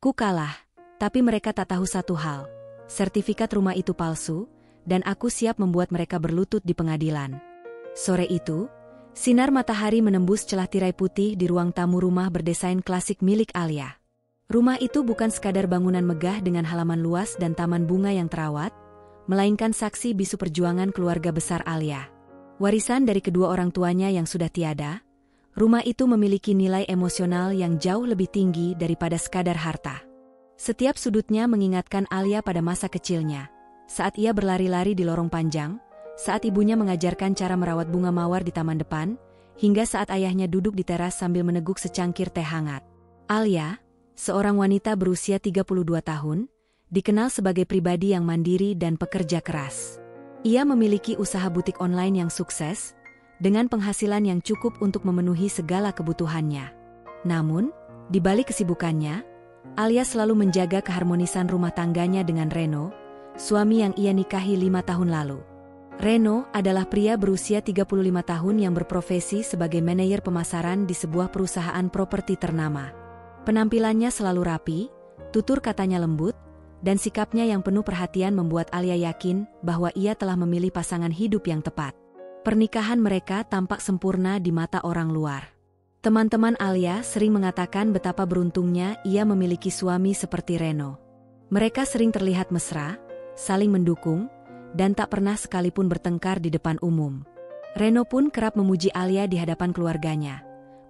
Ku kalah, tapi mereka tak tahu satu hal. Sertifikat rumah itu palsu, dan aku siap membuat mereka berlutut di pengadilan. Sore itu, sinar matahari menembus celah tirai putih di ruang tamu rumah berdesain klasik milik Alia. Rumah itu bukan sekadar bangunan megah dengan halaman luas dan taman bunga yang terawat, melainkan saksi bisu perjuangan keluarga besar Alia. Warisan dari kedua orang tuanya yang sudah tiada, rumah itu memiliki nilai emosional yang jauh lebih tinggi daripada sekadar harta. Setiap sudutnya mengingatkan Alia pada masa kecilnya, saat ia berlari-lari di lorong panjang, saat ibunya mengajarkan cara merawat bunga mawar di taman depan, hingga saat ayahnya duduk di teras sambil meneguk secangkir teh hangat. Alia, seorang wanita berusia 32 tahun, dikenal sebagai pribadi yang mandiri dan pekerja keras. Ia memiliki usaha butik online yang sukses, dengan penghasilan yang cukup untuk memenuhi segala kebutuhannya. Namun, di balik kesibukannya, Alia selalu menjaga keharmonisan rumah tangganya dengan Reno, suami yang ia nikahi 5 tahun lalu. Reno adalah pria berusia 35 tahun yang berprofesi sebagai manajer pemasaran di sebuah perusahaan properti ternama. Penampilannya selalu rapi, tutur katanya lembut, dan sikapnya yang penuh perhatian membuat Alia yakin bahwa ia telah memilih pasangan hidup yang tepat. Pernikahan mereka tampak sempurna di mata orang luar. Teman-teman Alia sering mengatakan betapa beruntungnya ia memiliki suami seperti Reno. Mereka sering terlihat mesra, saling mendukung, dan tak pernah sekalipun bertengkar di depan umum. Reno pun kerap memuji Alia di hadapan keluarganya,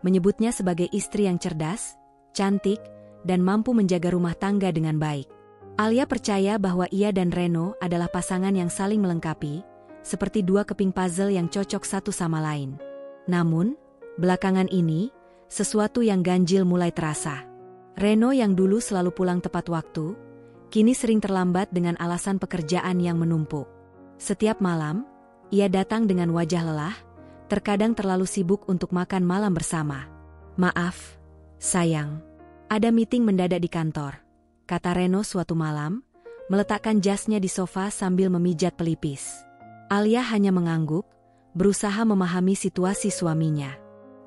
menyebutnya sebagai istri yang cerdas, cantik, dan mampu menjaga rumah tangga dengan baik. Alia percaya bahwa ia dan Reno adalah pasangan yang saling melengkapi, seperti dua keping puzzle yang cocok satu sama lain. Namun, belakangan ini, sesuatu yang ganjil mulai terasa. Reno yang dulu selalu pulang tepat waktu, kini sering terlambat dengan alasan pekerjaan yang menumpuk. Setiap malam, ia datang dengan wajah lelah, terkadang terlalu sibuk untuk makan malam bersama. "Maaf, sayang. Ada meeting mendadak di kantor," kata Reno suatu malam, meletakkan jasnya di sofa sambil memijat pelipis. Alia hanya mengangguk, berusaha memahami situasi suaminya.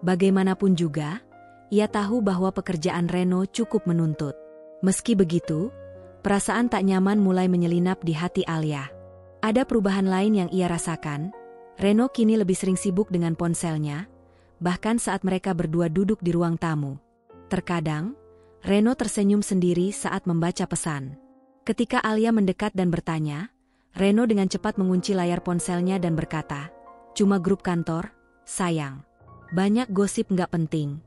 Bagaimanapun juga, ia tahu bahwa pekerjaan Reno cukup menuntut. Meski begitu, perasaan tak nyaman mulai menyelinap di hati Alia. Ada perubahan lain yang ia rasakan. Reno kini lebih sering sibuk dengan ponselnya, bahkan saat mereka berdua duduk di ruang tamu. Terkadang, Reno tersenyum sendiri saat membaca pesan. Ketika Alia mendekat dan bertanya, Reno dengan cepat mengunci layar ponselnya dan berkata, "Cuma grup kantor, sayang. Banyak gosip nggak penting."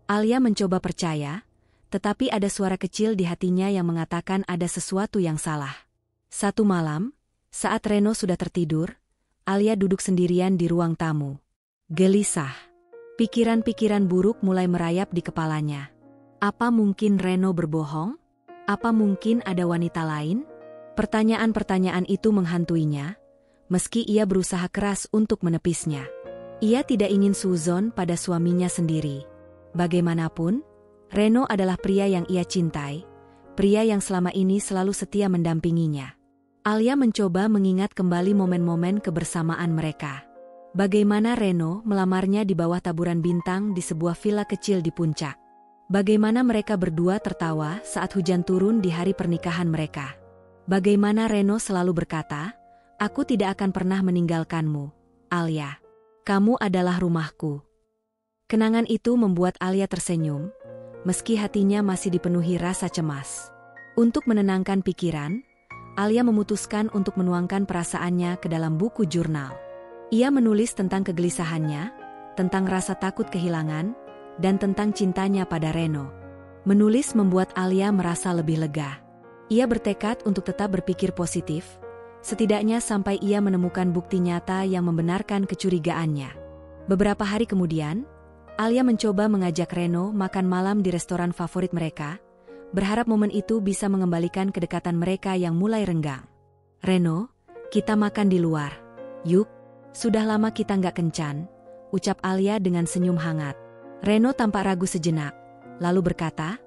Alia mencoba percaya, tetapi ada suara kecil di hatinya yang mengatakan ada sesuatu yang salah. Satu malam, saat Reno sudah tertidur, Alia duduk sendirian di ruang tamu. Gelisah. Pikiran-pikiran buruk mulai merayap di kepalanya. Apa mungkin Reno berbohong? Apa mungkin ada wanita lain? Pertanyaan-pertanyaan itu menghantuinya, meski ia berusaha keras untuk menepisnya. Ia tidak ingin suzon pada suaminya sendiri. Bagaimanapun, Reno adalah pria yang ia cintai, pria yang selama ini selalu setia mendampinginya. Alia mencoba mengingat kembali momen-momen kebersamaan mereka. Bagaimana Reno melamarnya di bawah taburan bintang di sebuah villa kecil di puncak. Bagaimana mereka berdua tertawa saat hujan turun di hari pernikahan mereka. Bagaimana Reno selalu berkata, "Aku tidak akan pernah meninggalkanmu, Alia. Kamu adalah rumahku." Kenangan itu membuat Alia tersenyum, meski hatinya masih dipenuhi rasa cemas. Untuk menenangkan pikiran, Alia memutuskan untuk menuangkan perasaannya ke dalam buku jurnal. Ia menulis tentang kegelisahannya, tentang rasa takut kehilangan, dan tentang cintanya pada Reno. Menulis membuat Alia merasa lebih lega. Ia bertekad untuk tetap berpikir positif, setidaknya sampai ia menemukan bukti nyata yang membenarkan kecurigaannya. Beberapa hari kemudian, Alia mencoba mengajak Reno makan malam di restoran favorit mereka, berharap momen itu bisa mengembalikan kedekatan mereka yang mulai renggang. "Reno, kita makan di luar. Yuk, sudah lama kita nggak kencan," ucap Alia dengan senyum hangat. Reno tampak ragu sejenak, lalu berkata,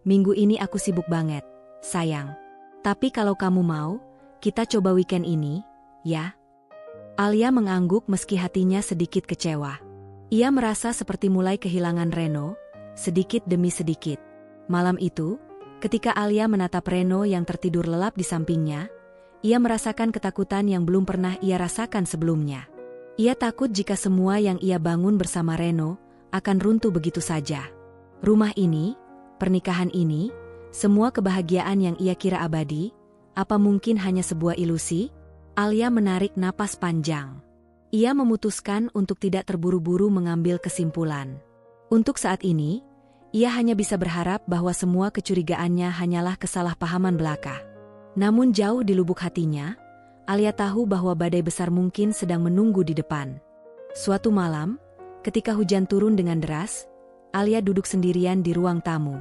Minggu ini aku sibuk banget, sayang. Tapi kalau kamu mau, kita coba weekend ini, ya?" Alia mengangguk meski hatinya sedikit kecewa. Ia merasa seperti mulai kehilangan Reno, sedikit demi sedikit. Malam itu, ketika Alia menatap Reno yang tertidur lelap di sampingnya, ia merasakan ketakutan yang belum pernah ia rasakan sebelumnya. Ia takut jika semua yang ia bangun bersama Reno akan runtuh begitu saja. Rumah ini, pernikahan ini, semua kebahagiaan yang ia kira abadi, apa mungkin hanya sebuah ilusi? Alia menarik napas panjang. Ia memutuskan untuk tidak terburu-buru mengambil kesimpulan. Untuk saat ini, ia hanya bisa berharap bahwa semua kecurigaannya hanyalah kesalahpahaman belaka. Namun jauh di lubuk hatinya, Alia tahu bahwa badai besar mungkin sedang menunggu di depan. Suatu malam, ketika hujan turun dengan deras, Alia duduk sendirian di ruang tamu.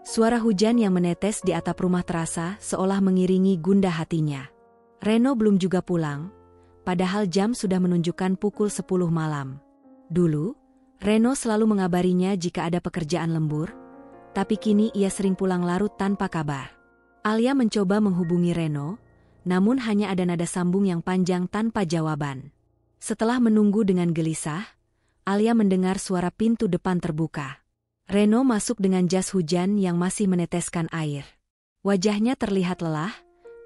Suara hujan yang menetes di atap rumah terasa seolah mengiringi gundah hatinya. Reno belum juga pulang, padahal jam sudah menunjukkan pukul 10 malam. Dulu, Reno selalu mengabarinya jika ada pekerjaan lembur, tapi kini ia sering pulang larut tanpa kabar. Alia mencoba menghubungi Reno, namun hanya ada nada sambung yang panjang tanpa jawaban. Setelah menunggu dengan gelisah, Alia mendengar suara pintu depan terbuka. Reno masuk dengan jas hujan yang masih meneteskan air. Wajahnya terlihat lelah,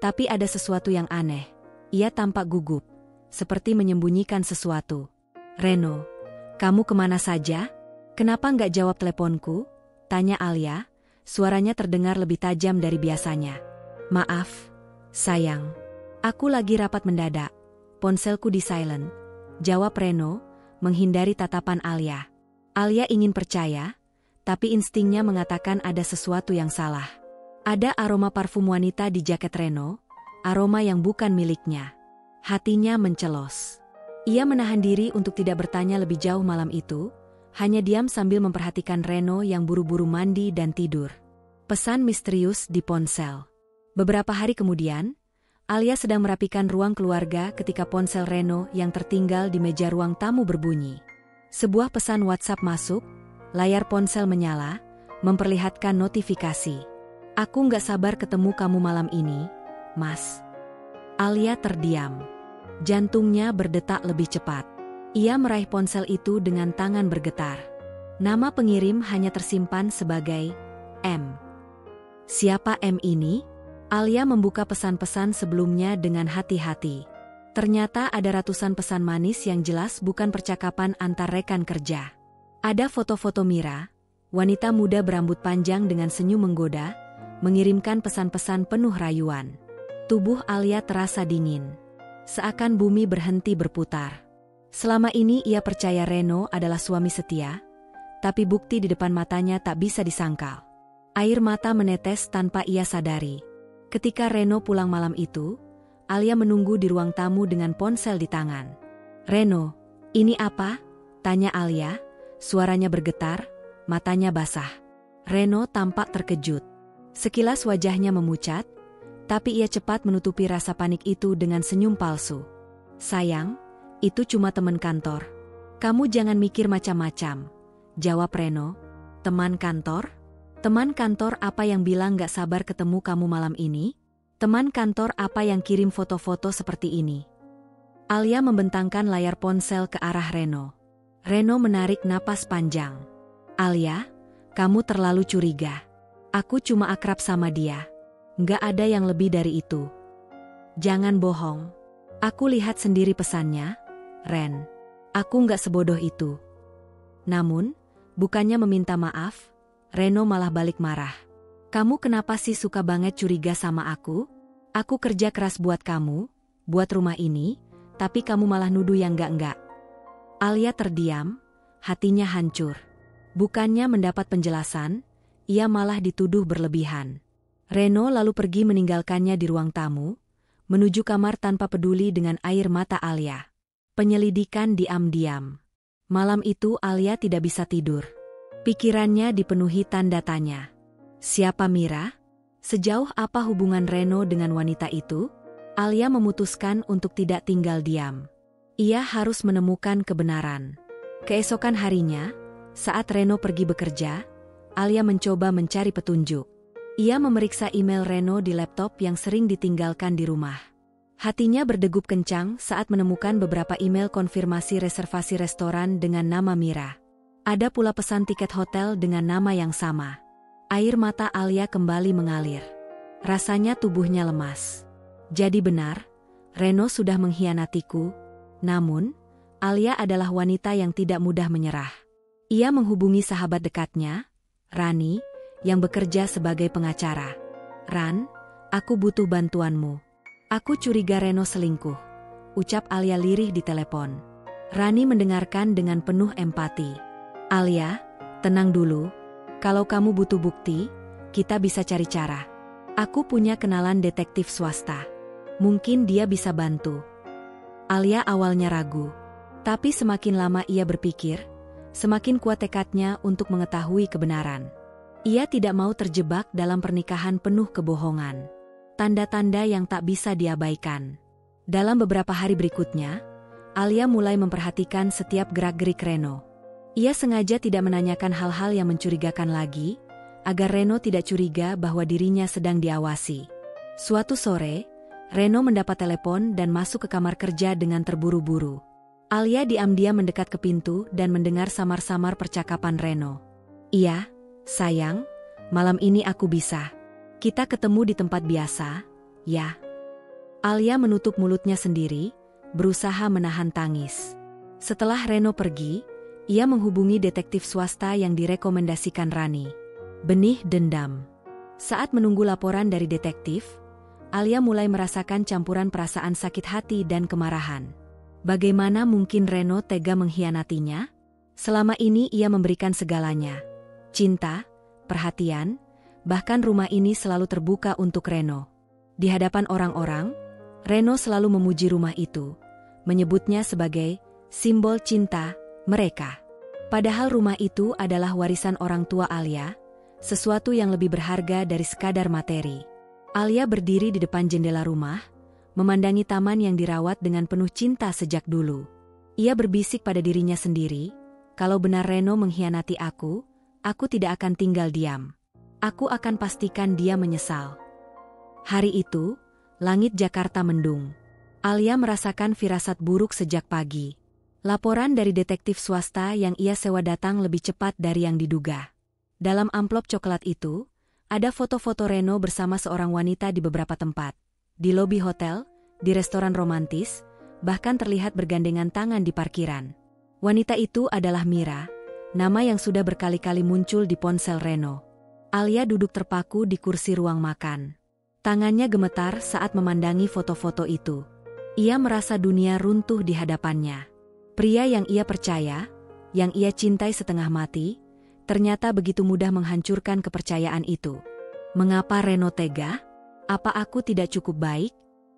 tapi ada sesuatu yang aneh. Ia tampak gugup, seperti menyembunyikan sesuatu. "Reno, kamu kemana saja? Kenapa nggak jawab teleponku?" tanya Alia. Suaranya terdengar lebih tajam dari biasanya. "Maaf, sayang. Aku lagi rapat mendadak. Ponselku di silent," jawab Reno, menghindari tatapan Alia. Alia ingin percaya, tapi instingnya mengatakan ada sesuatu yang salah. Ada aroma parfum wanita di jaket Reno, aroma yang bukan miliknya. Hatinya mencelos. Ia menahan diri untuk tidak bertanya lebih jauh malam itu, hanya diam sambil memperhatikan Reno yang buru-buru mandi dan tidur. Pesan misterius di ponsel. Beberapa hari kemudian, Alia sedang merapikan ruang keluarga ketika ponsel Reno yang tertinggal di meja ruang tamu berbunyi. Sebuah pesan WhatsApp masuk, layar ponsel menyala, memperlihatkan notifikasi. "Aku nggak sabar ketemu kamu malam ini, Mas." Alia terdiam. Jantungnya berdetak lebih cepat. Ia meraih ponsel itu dengan tangan bergetar. Nama pengirim hanya tersimpan sebagai M. Siapa M ini? Alia membuka pesan-pesan sebelumnya dengan hati-hati. Ternyata ada ratusan pesan manis yang jelas bukan percakapan antar rekan kerja. Ada foto-foto Mira, wanita muda berambut panjang dengan senyum menggoda, mengirimkan pesan-pesan penuh rayuan. Tubuh Alia terasa dingin. Seakan bumi berhenti berputar. Selama ini ia percaya Reno adalah suami setia, tapi bukti di depan matanya tak bisa disangkal. Air mata menetes tanpa ia sadari. Ketika Reno pulang malam itu, Alia menunggu di ruang tamu dengan ponsel di tangan. "Reno, ini apa?" tanya Alia, suaranya bergetar, matanya basah. Reno tampak terkejut. Sekilas wajahnya memucat, tapi ia cepat menutupi rasa panik itu dengan senyum palsu. "Sayang, itu cuma teman kantor. Kamu jangan mikir macam-macam," jawab Reno. "Teman kantor? Teman kantor apa yang bilang gak sabar ketemu kamu malam ini? Teman kantor apa yang kirim foto-foto seperti ini?" Alia membentangkan layar ponsel ke arah Reno. Reno menarik napas panjang. "Alia, kamu terlalu curiga. Aku cuma akrab sama dia. Nggak ada yang lebih dari itu." "Jangan bohong. Aku lihat sendiri pesannya, Ren. Aku nggak sebodoh itu." Namun, bukannya meminta maaf, Reno malah balik marah. "Kamu kenapa sih suka banget curiga sama aku? Aku kerja keras buat kamu, buat rumah ini, tapi kamu malah nuduh yang enggak-enggak." Alia terdiam, hatinya hancur. Bukannya mendapat penjelasan, ia malah dituduh berlebihan. Reno lalu pergi meninggalkannya di ruang tamu, menuju kamar tanpa peduli dengan air mata Alia. Penyelidikan diam-diam. Malam itu Alia tidak bisa tidur. Pikirannya dipenuhi tanda tanya. Siapa Mira? Sejauh apa hubungan Reno dengan wanita itu? Alia memutuskan untuk tidak tinggal diam. Ia harus menemukan kebenaran. Keesokan harinya, saat Reno pergi bekerja, Alia mencoba mencari petunjuk. Ia memeriksa email Reno di laptop yang sering ditinggalkan di rumah. Hatinya berdegup kencang saat menemukan beberapa email konfirmasi reservasi restoran dengan nama Mira. Ada pula pesan tiket hotel dengan nama yang sama. Air mata Alia kembali mengalir. Rasanya tubuhnya lemas. Jadi benar, Reno sudah mengkhianatiku. Namun, Alia adalah wanita yang tidak mudah menyerah. Ia menghubungi sahabat dekatnya, Rani, yang bekerja sebagai pengacara. "Ran, aku butuh bantuanmu. Aku curiga Reno selingkuh," ucap Alia lirih di telepon. Rani mendengarkan dengan penuh empati. "Alia, tenang dulu. Kalau kamu butuh bukti, kita bisa cari cara. Aku punya kenalan detektif swasta. Mungkin dia bisa bantu." Alia awalnya ragu. Tapi semakin lama ia berpikir, semakin kuat tekadnya untuk mengetahui kebenaran. Ia tidak mau terjebak dalam pernikahan penuh kebohongan. Tanda-tanda yang tak bisa diabaikan. Dalam beberapa hari berikutnya, Alia mulai memperhatikan setiap gerak-gerik Reno. Ia sengaja tidak menanyakan hal-hal yang mencurigakan lagi, agar Reno tidak curiga bahwa dirinya sedang diawasi. Suatu sore, Reno mendapat telepon dan masuk ke kamar kerja dengan terburu-buru. Alia diam-diam mendekat ke pintu dan mendengar samar-samar percakapan Reno. "Iya, sayang, malam ini aku bisa. Kita ketemu di tempat biasa, ya?" Alia menutup mulutnya sendiri, berusaha menahan tangis. Setelah Reno pergi, ia menghubungi detektif swasta yang direkomendasikan Rani. Benih dendam. Saat menunggu laporan dari detektif, Alia mulai merasakan campuran perasaan sakit hati dan kemarahan. Bagaimana mungkin Reno tega mengkhianatinya? Selama ini ia memberikan segalanya. Cinta, perhatian, bahkan rumah ini selalu terbuka untuk Reno. Di hadapan orang-orang, Reno selalu memuji rumah itu, menyebutnya sebagai simbol cinta mereka. Padahal rumah itu adalah warisan orang tua Alia, sesuatu yang lebih berharga dari sekadar materi. Alia berdiri di depan jendela rumah, memandangi taman yang dirawat dengan penuh cinta sejak dulu. Ia berbisik pada dirinya sendiri, "Kalau benar Reno mengkhianati aku tidak akan tinggal diam. Aku akan pastikan dia menyesal." Hari itu, langit Jakarta mendung. Alia merasakan firasat buruk sejak pagi. Laporan dari detektif swasta yang ia sewa datang lebih cepat dari yang diduga. Dalam amplop coklat itu, ada foto-foto Reno bersama seorang wanita di beberapa tempat. Di lobi hotel, di restoran romantis, bahkan terlihat bergandengan tangan di parkiran. Wanita itu adalah Mira, nama yang sudah berkali-kali muncul di ponsel Reno. Alia duduk terpaku di kursi ruang makan. Tangannya gemetar saat memandangi foto-foto itu. Ia merasa dunia runtuh di hadapannya. Pria yang ia percaya, yang ia cintai setengah mati, ternyata begitu mudah menghancurkan kepercayaan itu. Mengapa Reno tega? Apa aku tidak cukup baik?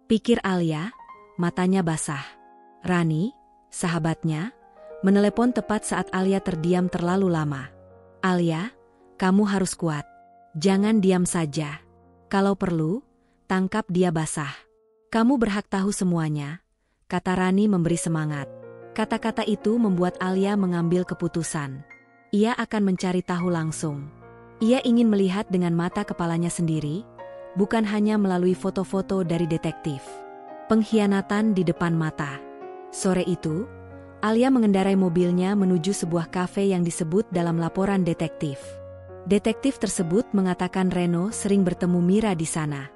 Pikir Alia, matanya basah. Rani, sahabatnya, menelepon tepat saat Alia terdiam terlalu lama. "Alia, kamu harus kuat. Jangan diam saja. Kalau perlu, tangkap dia basah. Kamu berhak tahu semuanya," kata Rani memberi semangat. Kata-kata itu membuat Alia mengambil keputusan. Ia akan mencari tahu langsung. Ia ingin melihat dengan mata kepalanya sendiri, bukan hanya melalui foto-foto dari detektif. Pengkhianatan di depan mata. Sore itu, Alia mengendarai mobilnya menuju sebuah kafe yang disebut dalam laporan detektif. Detektif tersebut mengatakan Reno sering bertemu Mira di sana.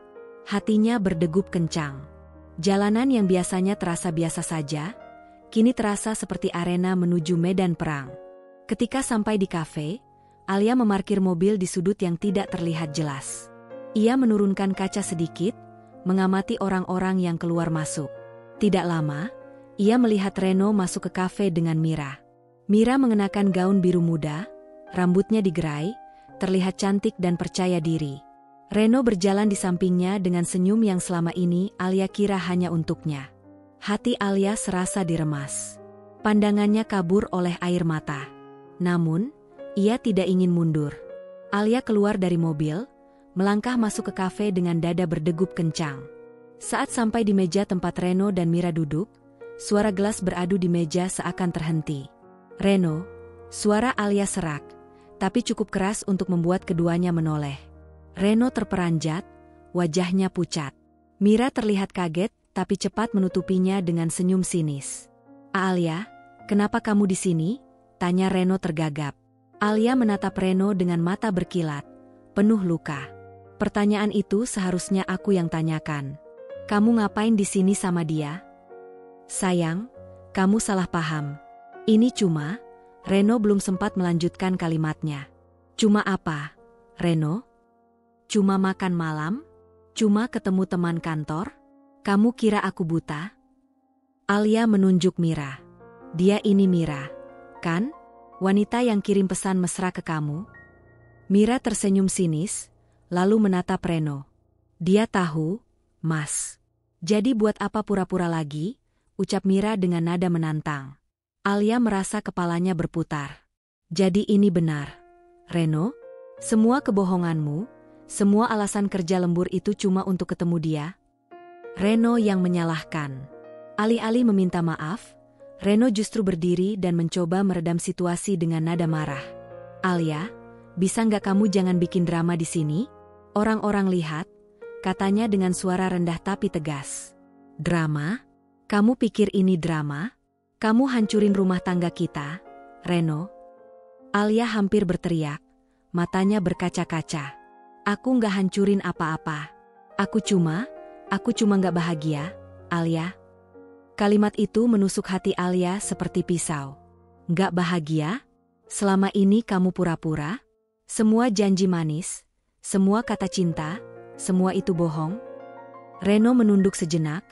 Hatinya berdegup kencang. Jalanan yang biasanya terasa biasa saja, kini terasa seperti arena menuju medan perang. Ketika sampai di kafe, Alia memarkir mobil di sudut yang tidak terlihat jelas. Ia menurunkan kaca sedikit, mengamati orang-orang yang keluar masuk. Tidak lama, ia melihat Reno masuk ke kafe dengan Mira. Mira mengenakan gaun biru muda, rambutnya digerai, terlihat cantik dan percaya diri. Reno berjalan di sampingnya dengan senyum yang selama ini Alia kira hanya untuknya. Hati Alia serasa diremas. Pandangannya kabur oleh air mata. Namun, ia tidak ingin mundur. Alia keluar dari mobil, melangkah masuk ke kafe dengan dada berdegup kencang. Saat sampai di meja tempat Reno dan Mira duduk, suara gelas beradu di meja seakan terhenti. "Reno," suara Alia serak, tapi cukup keras untuk membuat keduanya menoleh. Reno terperanjat, wajahnya pucat. Mira terlihat kaget, tapi cepat menutupinya dengan senyum sinis. "Alia, kenapa kamu di sini?" tanya Reno tergagap. Alia menatap Reno dengan mata berkilat, penuh luka. Pertanyaan itu seharusnya aku yang tanyakan. Kamu ngapain di sini sama dia? Sayang, kamu salah paham. Ini cuma, Reno belum sempat melanjutkan kalimatnya. Cuma apa, Reno? Cuma makan malam? Cuma ketemu teman kantor? Kamu kira aku buta? Alia menunjuk Mira. Dia ini Mira, kan? Wanita yang kirim pesan mesra ke kamu? Mira tersenyum sinis, lalu menatap Reno. Dia tahu, Mas. Jadi buat apa pura-pura lagi? Ucap Mira dengan nada menantang. Alia merasa kepalanya berputar. Jadi ini benar, Reno? Semua kebohonganmu, semua alasan kerja lembur itu cuma untuk ketemu dia? Reno yang menyalahkan. Alih-alih meminta maaf, Reno justru berdiri dan mencoba meredam situasi dengan nada marah. Alia, bisa nggak kamu jangan bikin drama di sini? Orang-orang lihat, katanya dengan suara rendah tapi tegas. Drama? Kamu pikir ini drama? Kamu hancurin rumah tangga kita, Reno? Alia hampir berteriak, matanya berkaca-kaca. Aku nggak hancurin apa-apa. Aku cuma nggak bahagia, Alia. Kalimat itu menusuk hati Alia seperti pisau. Nggak bahagia? Selama ini kamu pura-pura? Semua janji manis, semua kata cinta, semua itu bohong? Reno menunduk sejenak,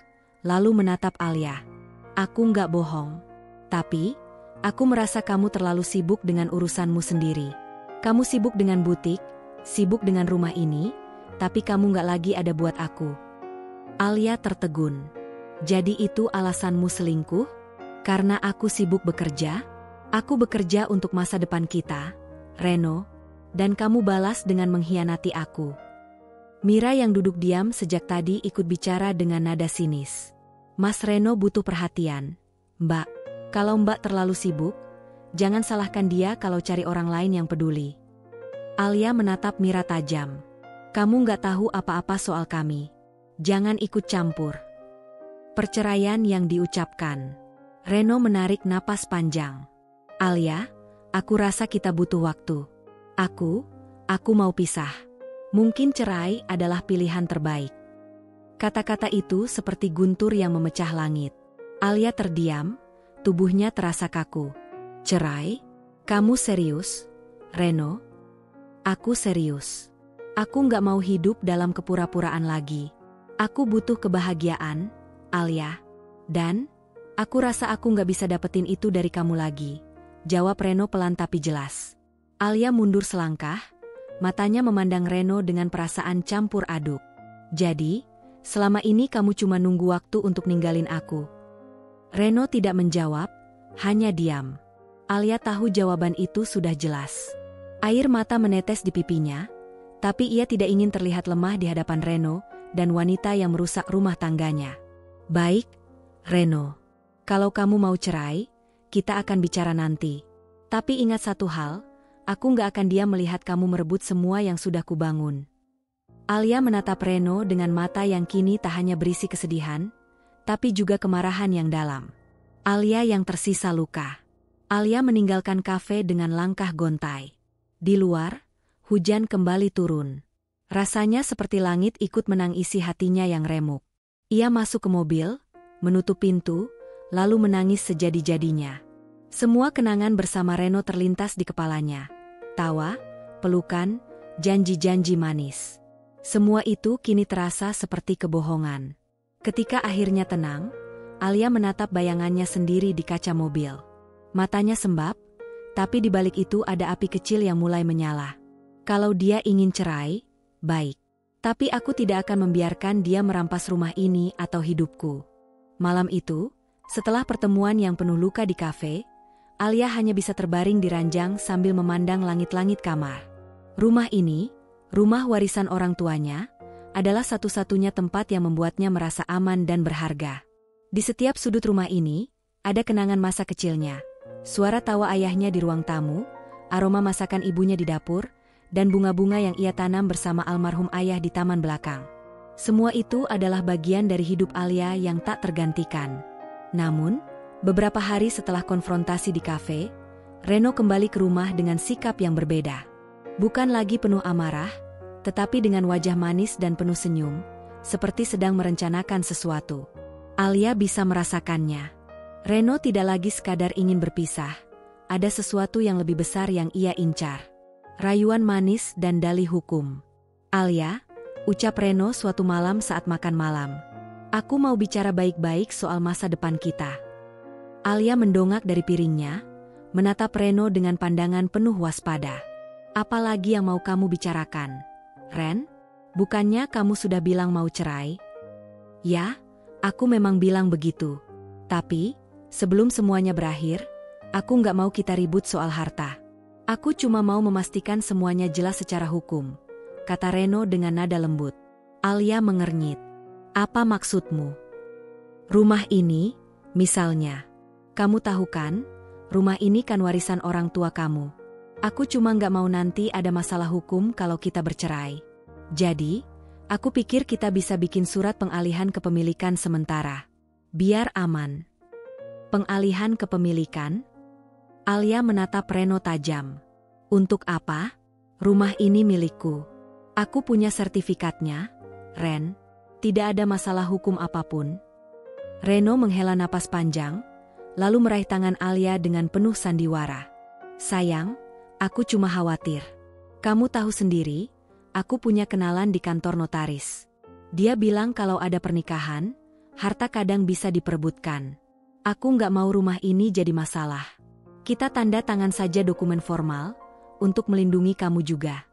lalu menatap Alia. Aku nggak bohong. Tapi, aku merasa kamu terlalu sibuk dengan urusanmu sendiri. Kamu sibuk dengan butik, sibuk dengan rumah ini, tapi kamu nggak lagi ada buat aku. Alia tertegun. Jadi itu alasanmu selingkuh? Karena aku sibuk bekerja? Aku bekerja untuk masa depan kita, Reno, dan kamu balas dengan mengkhianati aku. Mira yang duduk diam sejak tadi ikut bicara dengan nada sinis. Mas Reno butuh perhatian. Mbak, kalau Mbak terlalu sibuk, jangan salahkan dia kalau cari orang lain yang peduli. Alia menatap Mira tajam. Kamu nggak tahu apa-apa soal kami. Jangan ikut campur. Perceraian yang diucapkan. Reno menarik napas panjang. Alia, aku rasa kita butuh waktu. Aku mau pisah. Mungkin cerai adalah pilihan terbaik. Kata-kata itu seperti guntur yang memecah langit. Alia terdiam, tubuhnya terasa kaku. Cerai? Kamu serius, Reno? Aku serius. Aku nggak mau hidup dalam kepura-puraan lagi. Aku butuh kebahagiaan, Alia. Dan, aku rasa aku nggak bisa dapetin itu dari kamu lagi. Jawab Reno pelan tapi jelas. Alia mundur selangkah, matanya memandang Reno dengan perasaan campur aduk. Jadi, selama ini kamu cuma nunggu waktu untuk ninggalin aku. Reno tidak menjawab, hanya diam. Alia tahu jawaban itu sudah jelas. Air mata menetes di pipinya, tapi ia tidak ingin terlihat lemah di hadapan Reno dan wanita yang merusak rumah tangganya. Baik, Reno. Kalau kamu mau cerai, kita akan bicara nanti. Tapi ingat satu hal, aku nggak akan diam melihat kamu merebut semua yang sudah kubangun. Alia menatap Reno dengan mata yang kini tak hanya berisi kesedihan, tapi juga kemarahan yang dalam. Alia yang tersisa luka. Alia meninggalkan kafe dengan langkah gontai. Di luar, hujan kembali turun. Rasanya seperti langit ikut menangisi hatinya yang remuk. Ia masuk ke mobil, menutup pintu, lalu menangis sejadi-jadinya. Semua kenangan bersama Reno terlintas di kepalanya. Tawa, pelukan, janji-janji manis. Semua itu kini terasa seperti kebohongan. Ketika akhirnya tenang, Alia menatap bayangannya sendiri di kaca mobil. Matanya sembab, tapi di balik itu ada api kecil yang mulai menyala. Kalau dia ingin cerai, baik. Tapi aku tidak akan membiarkan dia merampas rumah ini atau hidupku. Malam itu, setelah pertemuan yang penuh luka di kafe, Alia hanya bisa terbaring di ranjang sambil memandang langit-langit kamar. Rumah ini, rumah warisan orang tuanya, adalah satu-satunya tempat yang membuatnya merasa aman dan berharga. Di setiap sudut rumah ini, ada kenangan masa kecilnya. Suara tawa ayahnya di ruang tamu, aroma masakan ibunya di dapur, dan bunga-bunga yang ia tanam bersama almarhum ayah di taman belakang. Semua itu adalah bagian dari hidup Alia yang tak tergantikan. Namun, beberapa hari setelah konfrontasi di kafe, Reno kembali ke rumah dengan sikap yang berbeda. Bukan lagi penuh amarah, tetapi dengan wajah manis dan penuh senyum, seperti sedang merencanakan sesuatu. Alia bisa merasakannya. Reno tidak lagi sekadar ingin berpisah. Ada sesuatu yang lebih besar yang ia incar. Rayuan manis dan dalih hukum. "Alia," ucap Reno suatu malam saat makan malam. "Aku mau bicara baik-baik soal masa depan kita." Alia mendongak dari piringnya, menatap Reno dengan pandangan penuh waspada. "Apa lagi yang mau kamu bicarakan, Ren? Bukannya kamu sudah bilang mau cerai?" "Ya, aku memang bilang begitu. Tapi, sebelum semuanya berakhir, aku nggak mau kita ribut soal harta. Aku cuma mau memastikan semuanya jelas secara hukum," kata Reno dengan nada lembut. Alia mengernyit. "Apa maksudmu?" "Rumah ini, misalnya. Kamu tahu kan, rumah ini kan warisan orang tua kamu. Aku cuma nggak mau nanti ada masalah hukum kalau kita bercerai. Jadi, aku pikir kita bisa bikin surat pengalihan kepemilikan sementara. Biar aman." "Pengalihan kepemilikan?" Alia menatap Reno tajam. "Untuk apa? Rumah ini milikku. Aku punya sertifikatnya, Ren. Tidak ada masalah hukum apapun." Reno menghela napas panjang, lalu meraih tangan Alia dengan penuh sandiwara. "Sayang, aku cuma khawatir. Kamu tahu sendiri, aku punya kenalan di kantor notaris. Dia bilang kalau ada pernikahan, harta kadang bisa diperebutkan. Aku nggak mau rumah ini jadi masalah. Kita tanda tangan saja dokumen formal, untuk melindungi kamu juga."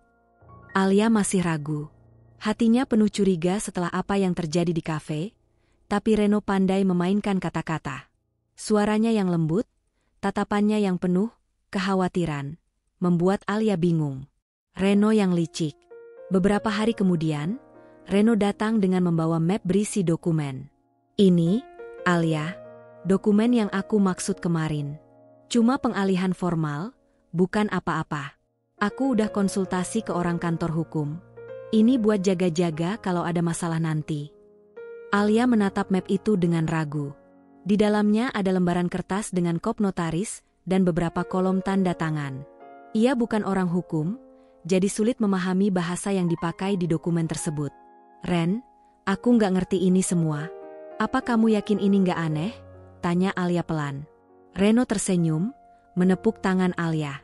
Alia masih ragu. Hatinya penuh curiga setelah apa yang terjadi di kafe, tapi Reno pandai memainkan kata-kata. Suaranya yang lembut, tatapannya yang penuh kekhawatiran, membuat Alia bingung. Reno yang licik. Beberapa hari kemudian, Reno datang dengan membawa map berisi dokumen. "Ini, Alia, dokumen yang aku maksud kemarin. Cuma pengalihan formal, bukan apa-apa. Aku udah konsultasi ke orang kantor hukum. Ini buat jaga-jaga kalau ada masalah nanti." Alia menatap map itu dengan ragu. Di dalamnya ada lembaran kertas dengan kop notaris dan beberapa kolom tanda tangan. Ia bukan orang hukum, jadi sulit memahami bahasa yang dipakai di dokumen tersebut. "Ren, aku nggak ngerti ini semua. Apa kamu yakin ini nggak aneh?" tanya Alia pelan. Reno tersenyum, menepuk tangan Alia.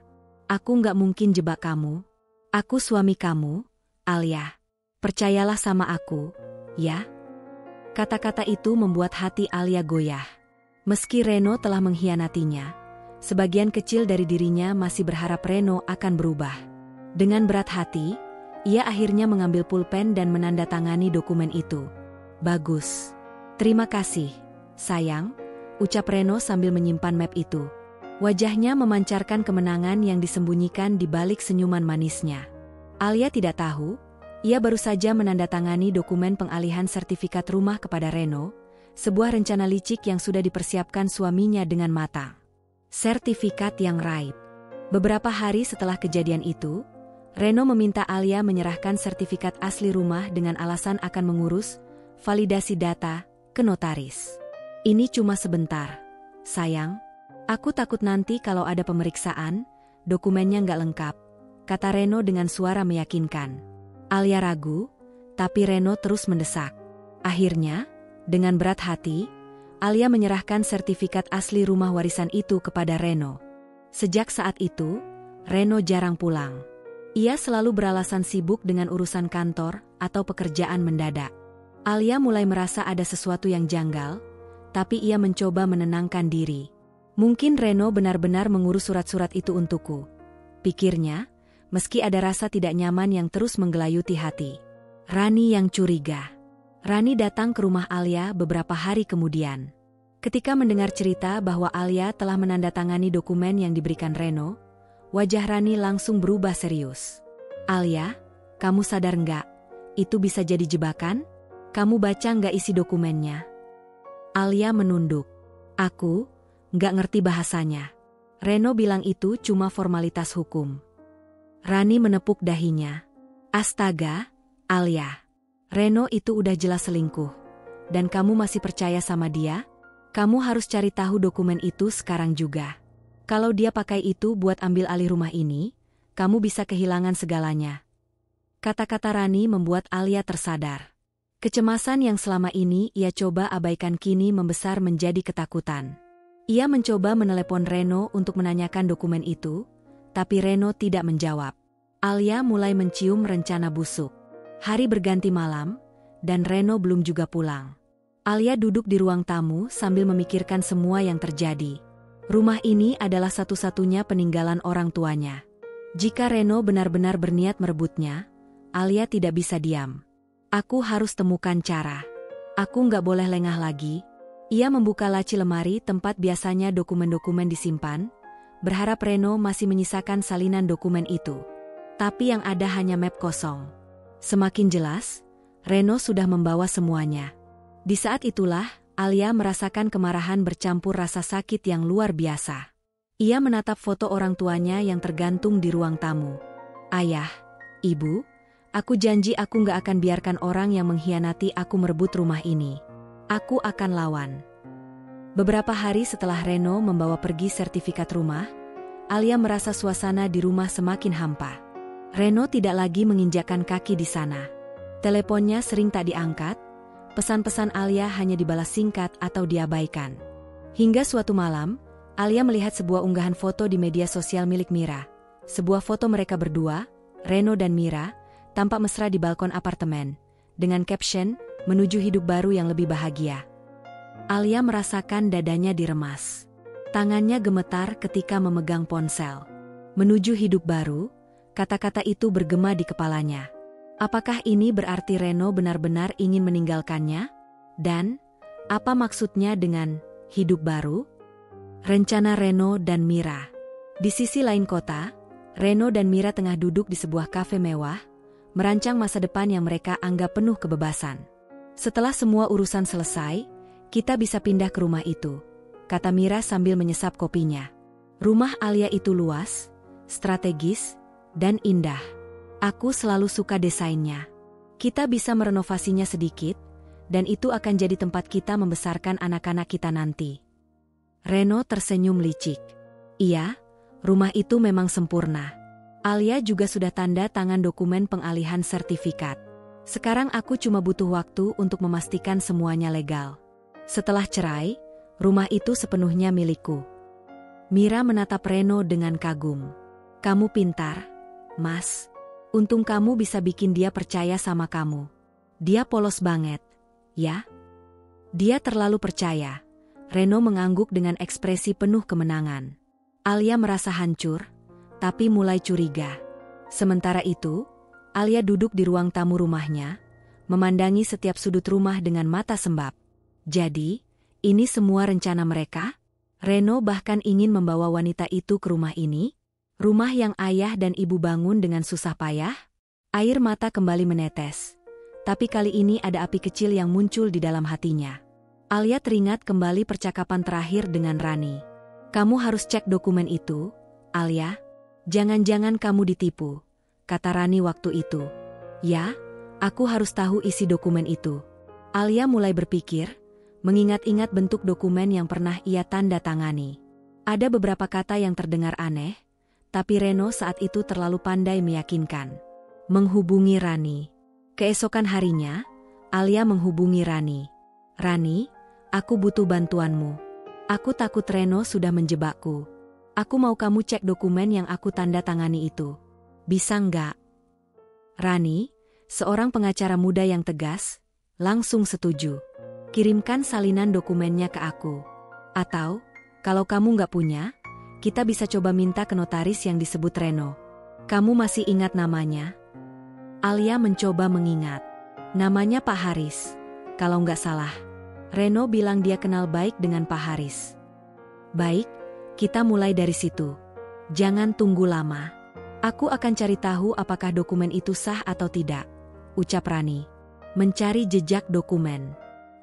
"Aku nggak mungkin jebak kamu. Aku suami kamu, Alia. Percayalah sama aku, ya?" Kata-kata itu membuat hati Alia goyah. Meski Reno telah mengkhianatinya, sebagian kecil dari dirinya masih berharap Reno akan berubah. Dengan berat hati, ia akhirnya mengambil pulpen dan menandatangani dokumen itu. "Bagus. Terima kasih, sayang," ucap Reno sambil menyimpan map itu. Wajahnya memancarkan kemenangan yang disembunyikan di balik senyuman manisnya. Alia tidak tahu, ia baru saja menandatangani dokumen pengalihan sertifikat rumah kepada Reno, sebuah rencana licik yang sudah dipersiapkan suaminya dengan matang. Sertifikat yang raib. Beberapa hari setelah kejadian itu, Reno meminta Alia menyerahkan sertifikat asli rumah dengan alasan akan mengurus validasi data ke notaris. "Ini cuma sebentar, sayang. Aku takut nanti kalau ada pemeriksaan, dokumennya nggak lengkap," kata Reno dengan suara meyakinkan. Alia ragu, tapi Reno terus mendesak. Akhirnya, dengan berat hati, Alia menyerahkan sertifikat asli rumah warisan itu kepada Reno. Sejak saat itu, Reno jarang pulang. Ia selalu beralasan sibuk dengan urusan kantor atau pekerjaan mendadak. Alia mulai merasa ada sesuatu yang janggal, tapi ia mencoba menenangkan diri. "Mungkin Reno benar-benar mengurus surat-surat itu untukku," pikirnya, meski ada rasa tidak nyaman yang terus menggelayuti hati. Rani yang curiga. Rani datang ke rumah Alia beberapa hari kemudian. Ketika mendengar cerita bahwa Alia telah menandatangani dokumen yang diberikan Reno, wajah Rani langsung berubah serius. "Alia, kamu sadar nggak? Itu bisa jadi jebakan? Kamu baca nggak isi dokumennya?" Alia menunduk. "Aku nggak ngerti bahasanya. Reno bilang itu cuma formalitas hukum." Rani menepuk dahinya. "Astaga, Alia. Reno itu udah jelas selingkuh. Dan kamu masih percaya sama dia? Kamu harus cari tahu dokumen itu sekarang juga. Kalau dia pakai itu buat ambil alih rumah ini, kamu bisa kehilangan segalanya." Kata-kata Rani membuat Alia tersadar. Kecemasan yang selama ini ia coba abaikan kini membesar menjadi ketakutan. Ia mencoba menelepon Reno untuk menanyakan dokumen itu, tapi Reno tidak menjawab. Alia mulai mencium rencana busuk. Hari berganti malam, dan Reno belum juga pulang. Alia duduk di ruang tamu sambil memikirkan semua yang terjadi. Rumah ini adalah satu-satunya peninggalan orang tuanya. Jika Reno benar-benar berniat merebutnya, Alia tidak bisa diam. Aku harus temukan cara. Aku nggak boleh lengah lagi. Ia membuka laci lemari tempat biasanya dokumen-dokumen disimpan, berharap Reno masih menyisakan salinan dokumen itu. Tapi yang ada hanya map kosong. Semakin jelas, Reno sudah membawa semuanya. Di saat itulah, Alia merasakan kemarahan bercampur rasa sakit yang luar biasa. Ia menatap foto orang tuanya yang tergantung di ruang tamu. Ayah, Ibu, aku janji aku nggak akan biarkan orang yang mengkhianati aku merebut rumah ini. Aku akan lawan. Beberapa hari setelah Reno membawa pergi sertifikat rumah, Alia merasa suasana di rumah semakin hampa. Reno tidak lagi menginjakkan kaki di sana. Teleponnya sering tak diangkat, pesan-pesan Alia hanya dibalas singkat atau diabaikan. Hingga suatu malam, Alia melihat sebuah unggahan foto di media sosial milik Mira. Sebuah foto mereka berdua, Reno dan Mira, tampak mesra di balkon apartemen, dengan caption, menuju hidup baru yang lebih bahagia. Alia merasakan dadanya diremas. Tangannya gemetar ketika memegang ponsel. Menuju hidup baru, kata-kata itu bergema di kepalanya. Apakah ini berarti Reno benar-benar ingin meninggalkannya? Dan, apa maksudnya dengan hidup baru? Rencana Reno dan Mira. Di sisi lain kota, Reno dan Mira tengah duduk di sebuah kafe mewah, merancang masa depan yang mereka anggap penuh kebebasan. Setelah semua urusan selesai, kita bisa pindah ke rumah itu, kata Mira sambil menyesap kopinya. Rumah Alia itu luas, strategis, dan indah. Aku selalu suka desainnya. Kita bisa merenovasinya sedikit, dan itu akan jadi tempat kita membesarkan anak-anak kita nanti. Reno tersenyum licik. Iya, rumah itu memang sempurna. Alia juga sudah tanda tangan dokumen pengalihan sertifikat. Sekarang aku cuma butuh waktu untuk memastikan semuanya legal. Setelah cerai, rumah itu sepenuhnya milikku. Mira menatap Reno dengan kagum. Kamu pintar, Mas. Untung kamu bisa bikin dia percaya sama kamu. Dia polos banget, ya? Dia terlalu percaya. Reno mengangguk dengan ekspresi penuh kemenangan. Alia merasa hancur, tapi mulai curiga. Sementara itu, Alia duduk di ruang tamu rumahnya, memandangi setiap sudut rumah dengan mata sembab. Jadi, ini semua rencana mereka? Reno bahkan ingin membawa wanita itu ke rumah ini? Rumah yang ayah dan ibu bangun dengan susah payah? Air mata kembali menetes. Tapi kali ini ada api kecil yang muncul di dalam hatinya. Alia teringat kembali percakapan terakhir dengan Rani. Kamu harus cek dokumen itu, Alia. Jangan-jangan kamu ditipu, kata Rani waktu itu. Ya, aku harus tahu isi dokumen itu. Alia mulai berpikir, mengingat-ingat bentuk dokumen yang pernah ia tanda tangani. Ada beberapa kata yang terdengar aneh, tapi Reno saat itu terlalu pandai meyakinkan. Menghubungi Rani. Keesokan harinya, Alia menghubungi Rani. Rani, aku butuh bantuanmu. Aku takut Reno sudah menjebakku. Aku mau kamu cek dokumen yang aku tanda tangani itu. Bisa nggak? Rani, seorang pengacara muda yang tegas, langsung setuju. Kirimkan salinan dokumennya ke aku. Atau, kalau kamu nggak punya, kita bisa coba minta ke notaris yang disebut Reno. Kamu masih ingat namanya? Alia mencoba mengingat. Namanya Pak Haris, kalau nggak salah. Reno bilang dia kenal baik dengan Pak Haris. Baik, kita mulai dari situ. Jangan tunggu lama. Aku akan cari tahu apakah dokumen itu sah atau tidak, ucap Rani. Mencari jejak dokumen.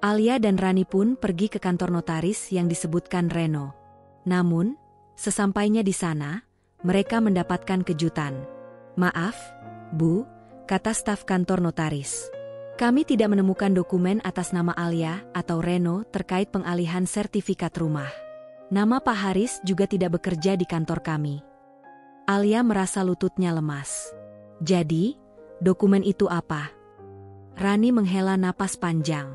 Alia dan Rani pun pergi ke kantor notaris yang disebutkan Reno. Namun, sesampainya di sana, mereka mendapatkan kejutan. Maaf, Bu, kata staf kantor notaris. Kami tidak menemukan dokumen atas nama Alia atau Reno terkait pengalihan sertifikat rumah. Nama Pak Haris juga tidak bekerja di kantor kami. Alia merasa lututnya lemas. Jadi, Dokumen itu apa? Rani menghela napas panjang.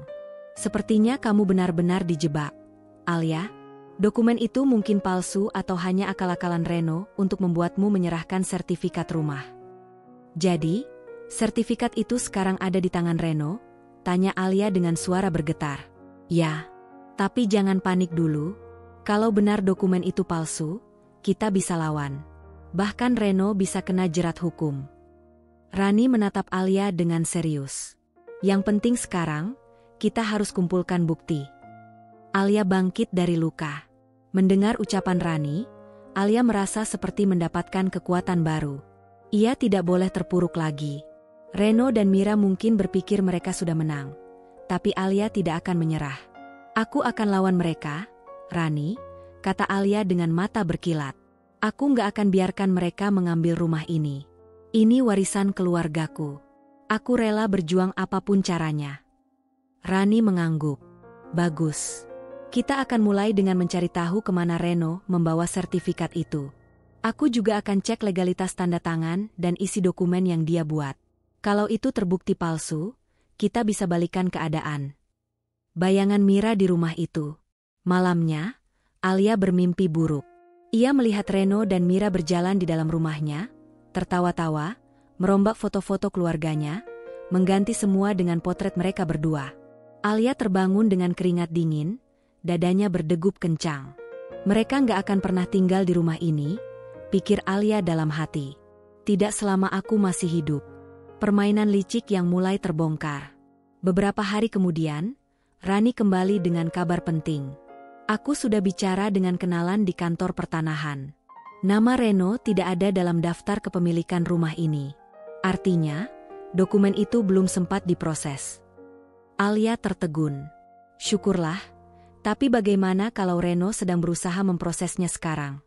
Sepertinya kamu benar-benar dijebak. Alia, dokumen itu mungkin palsu atau hanya akal-akalan Reno untuk membuatmu menyerahkan sertifikat rumah. Jadi, sertifikat itu sekarang ada di tangan Reno? Tanya Alia dengan suara bergetar. Ya, tapi jangan panik dulu. Kalau benar dokumen itu palsu, kita bisa lawan. Bahkan Reno bisa kena jerat hukum. Rani menatap Alia dengan serius. Yang penting sekarang, kita harus kumpulkan bukti. Alia bangkit dari luka. Mendengar ucapan Rani, Alia merasa seperti mendapatkan kekuatan baru. Ia tidak boleh terpuruk lagi. Reno dan Mira mungkin berpikir mereka sudah menang. Tapi Alia tidak akan menyerah. Aku akan lawan mereka, Rani, kata Alia dengan mata berkilat. Aku nggak akan biarkan mereka mengambil rumah ini. Ini warisan keluargaku. Aku rela berjuang apapun caranya. Rani mengangguk. Bagus. Kita akan mulai dengan mencari tahu kemana Reno membawa sertifikat itu. Aku juga akan cek legalitas tanda tangan dan isi dokumen yang dia buat. Kalau itu terbukti palsu, kita bisa balikan keadaan. Bayangan Mira di rumah itu. Malamnya, Alia bermimpi buruk. Ia melihat Reno dan Mira berjalan di dalam rumahnya, tertawa-tawa, merombak foto-foto keluarganya, mengganti semua dengan potret mereka berdua. Alia terbangun dengan keringat dingin, dadanya berdegup kencang. Mereka nggak akan pernah tinggal di rumah ini, pikir Alia dalam hati. Tidak selama aku masih hidup. Permainan licik yang mulai terbongkar. Beberapa hari kemudian, Rani kembali dengan kabar penting. Aku sudah bicara dengan kenalan di kantor pertanahan. Nama Reno tidak ada dalam daftar kepemilikan rumah ini. Artinya, dokumen itu belum sempat diproses. Alia tertegun. Syukurlah, tapi bagaimana kalau Reno sedang berusaha memprosesnya sekarang?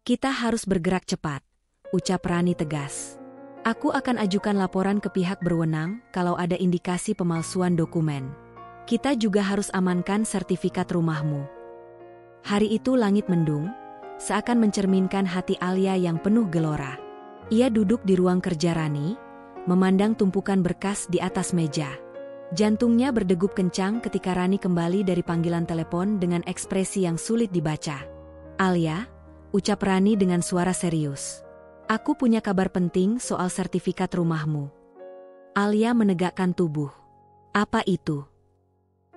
Kita harus bergerak cepat, ucap Rani tegas. Aku akan ajukan laporan ke pihak berwenang kalau ada indikasi pemalsuan dokumen. Kita juga harus amankan sertifikat rumahmu. Hari itu langit mendung, seakan mencerminkan hati Alia yang penuh gelora. Ia duduk di ruang kerja Rani, memandang tumpukan berkas di atas meja. Jantungnya berdegup kencang ketika Rani kembali dari panggilan telepon dengan ekspresi yang sulit dibaca. Alia, ucap Rani dengan suara serius. Aku punya kabar penting soal sertifikat rumahmu. Alia menegakkan tubuh. Apa itu?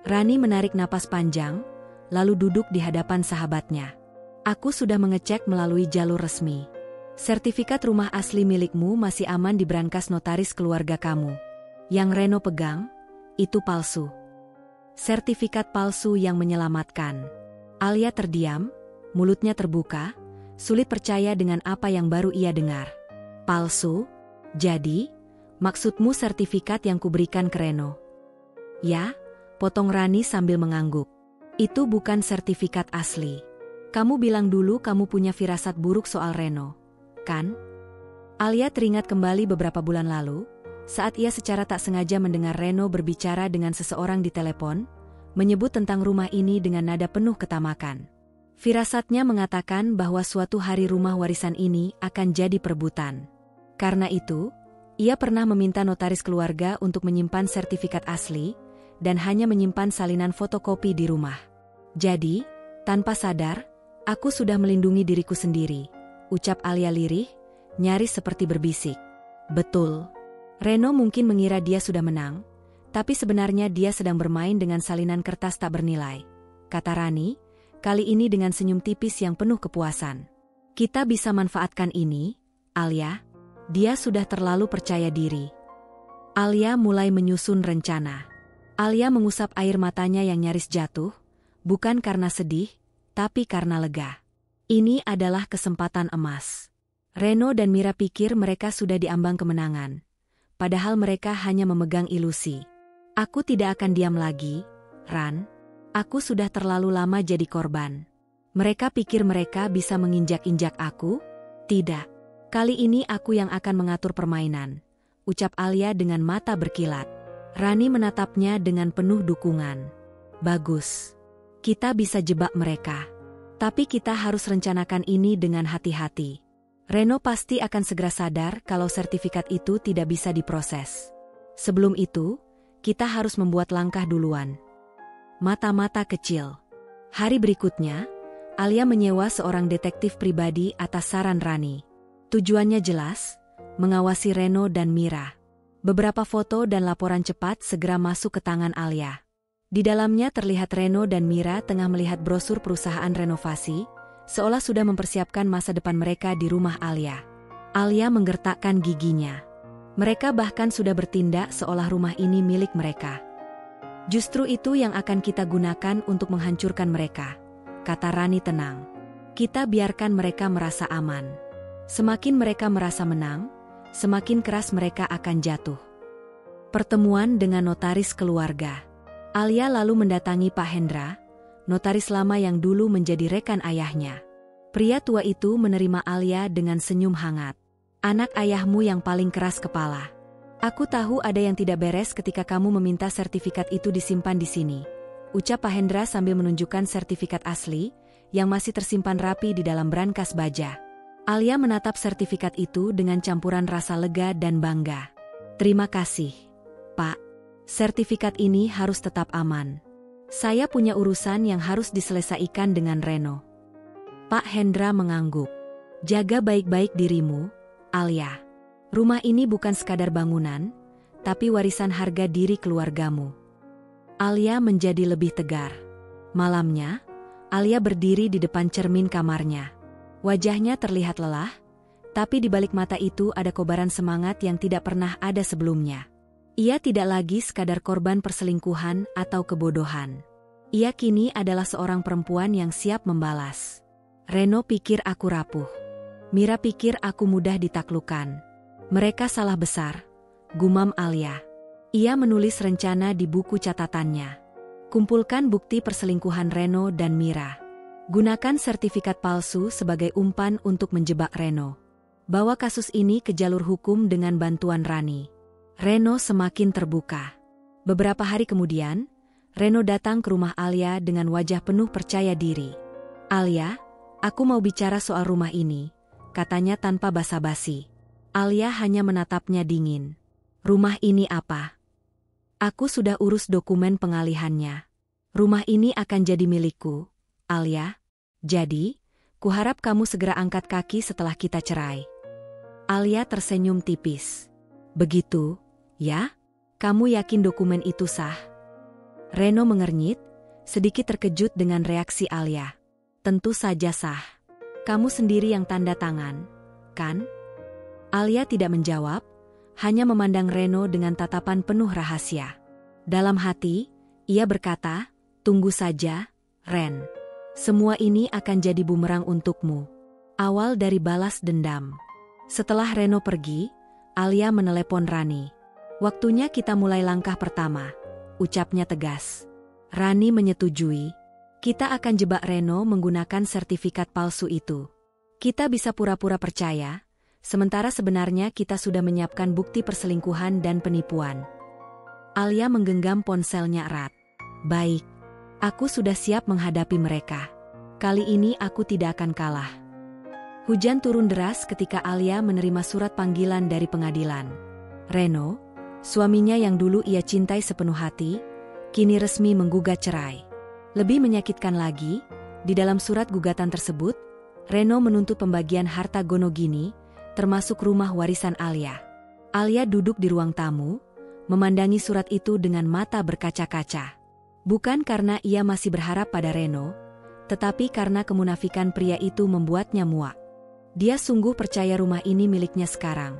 Rani menarik napas panjang, lalu duduk di hadapan sahabatnya. Aku sudah mengecek melalui jalur resmi. Sertifikat rumah asli milikmu masih aman di brankas notaris keluarga kamu. Yang Reno pegang, itu palsu. Sertifikat palsu yang menyelamatkan. Alia terdiam, mulutnya terbuka, sulit percaya dengan apa yang baru ia dengar. Palsu? Jadi, maksudmu sertifikat yang kuberikan ke Reno? Ya, potong Rani sambil mengangguk. Itu bukan sertifikat asli. Kamu bilang dulu kamu punya firasat buruk soal Reno, kan? Alia teringat kembali beberapa bulan lalu, saat ia secara tak sengaja mendengar Reno berbicara dengan seseorang di telepon, menyebut tentang rumah ini dengan nada penuh ketamakan. Firasatnya mengatakan bahwa suatu hari rumah warisan ini akan jadi perebutan. Karena itu, ia pernah meminta notaris keluarga untuk menyimpan sertifikat asli, dan hanya menyimpan salinan fotokopi di rumah. Jadi, tanpa sadar, aku sudah melindungi diriku sendiri, ucap Alia lirih, nyaris seperti berbisik. Betul. Reno mungkin mengira dia sudah menang, tapi sebenarnya dia sedang bermain dengan salinan kertas tak bernilai, kata Rani, kali ini dengan senyum tipis yang penuh kepuasan. Kita bisa manfaatkan ini, Alia. Dia sudah terlalu percaya diri. Alia mulai menyusun rencana. Alia mengusap air matanya yang nyaris jatuh, bukan karena sedih, tapi karena lega. Ini adalah kesempatan emas. Reno dan Mira pikir mereka sudah diambang kemenangan. Padahal mereka hanya memegang ilusi. Aku tidak akan diam lagi, Ran. Aku sudah terlalu lama jadi korban. Mereka pikir mereka bisa menginjak-injak aku? Tidak. Kali ini aku yang akan mengatur permainan, ucap Alia dengan mata berkilat. Rani menatapnya dengan penuh dukungan. Bagus. Kita bisa jebak mereka. Tapi kita harus rencanakan ini dengan hati-hati. Reno pasti akan segera sadar kalau sertifikat itu tidak bisa diproses. Sebelum itu, kita harus membuat langkah duluan. Mata-mata kecil. Hari berikutnya, Alia menyewa seorang detektif pribadi atas saran Rani. Tujuannya jelas, mengawasi Reno dan Mira. Beberapa foto dan laporan cepat segera masuk ke tangan Alia. Di dalamnya terlihat Reno dan Mira tengah melihat brosur perusahaan renovasi, seolah sudah mempersiapkan masa depan mereka di rumah Alia. Alia menggertakkan giginya. Mereka bahkan sudah bertindak seolah rumah ini milik mereka. Justru itu yang akan kita gunakan untuk menghancurkan mereka, kata Rani tenang. Kita biarkan mereka merasa aman. Semakin mereka merasa menang, semakin keras mereka akan jatuh. Pertemuan dengan notaris keluarga. Alia lalu mendatangi Pak Hendra, notaris lama yang dulu menjadi rekan ayahnya. Pria tua itu menerima Alia dengan senyum hangat. Anak ayahmu yang paling keras kepala. Aku tahu ada yang tidak beres ketika kamu meminta sertifikat itu disimpan di sini, ucap Pak Hendra sambil menunjukkan sertifikat asli, yang masih tersimpan rapi di dalam brankas baja. Alia menatap sertifikat itu dengan campuran rasa lega dan bangga. Terima kasih, Pak. Sertifikat ini harus tetap aman. Saya punya urusan yang harus diselesaikan dengan Reno. Pak Hendra mengangguk. Jaga baik-baik dirimu, Alia. Rumah ini bukan sekadar bangunan, tapi warisan harga diri keluargamu. Alia menjadi lebih tegar. Malamnya, Alia berdiri di depan cermin kamarnya. Wajahnya terlihat lelah, tapi di balik mata itu ada kobaran semangat yang tidak pernah ada sebelumnya. Ia tidak lagi sekadar korban perselingkuhan atau kebodohan. Ia kini adalah seorang perempuan yang siap membalas. Reno pikir aku rapuh. Mira pikir aku mudah ditaklukkan. Mereka salah besar, gumam Alia. Ia menulis rencana di buku catatannya. Kumpulkan bukti perselingkuhan Reno dan Mira. Gunakan sertifikat palsu sebagai umpan untuk menjebak Reno. Bawa kasus ini ke jalur hukum dengan bantuan Rani. Reno semakin terbuka. Beberapa hari kemudian, Reno datang ke rumah Alia dengan wajah penuh percaya diri. Alia, aku mau bicara soal rumah ini, katanya tanpa basa-basi. Alia hanya menatapnya dingin. Rumah ini apa? Aku sudah urus dokumen pengalihannya. Rumah ini akan jadi milikku, Alia. Jadi, kuharap kamu segera angkat kaki setelah kita cerai. Alia tersenyum tipis. Begitu, ya? Kamu yakin dokumen itu sah? Reno mengernyit, sedikit terkejut dengan reaksi Alia. Tentu saja sah. Kamu sendiri yang tanda tangan, kan? Alia tidak menjawab, hanya memandang Reno dengan tatapan penuh rahasia. Dalam hati, ia berkata, tunggu saja, Ren. Semua ini akan jadi bumerang untukmu. Awal dari balas dendam. Setelah Reno pergi, Alia menelepon Rani. Waktunya kita mulai langkah pertama, ucapnya tegas. Rani menyetujui. Kita akan jebak Reno menggunakan sertifikat palsu itu. Kita bisa pura-pura percaya, sementara sebenarnya kita sudah menyiapkan bukti perselingkuhan dan penipuan. Alia menggenggam ponselnya erat. Baik, aku sudah siap menghadapi mereka. Kali ini aku tidak akan kalah. Hujan turun deras ketika Alia menerima surat panggilan dari pengadilan. Reno, suaminya yang dulu ia cintai sepenuh hati, kini resmi menggugat cerai. Lebih menyakitkan lagi, di dalam surat gugatan tersebut, Reno menuntut pembagian harta Gonogini, termasuk rumah warisan Alia. Alia duduk di ruang tamu, memandangi surat itu dengan mata berkaca-kaca. Bukan karena ia masih berharap pada Reno, tetapi karena kemunafikan pria itu membuatnya muak. Dia sungguh percaya rumah ini miliknya sekarang,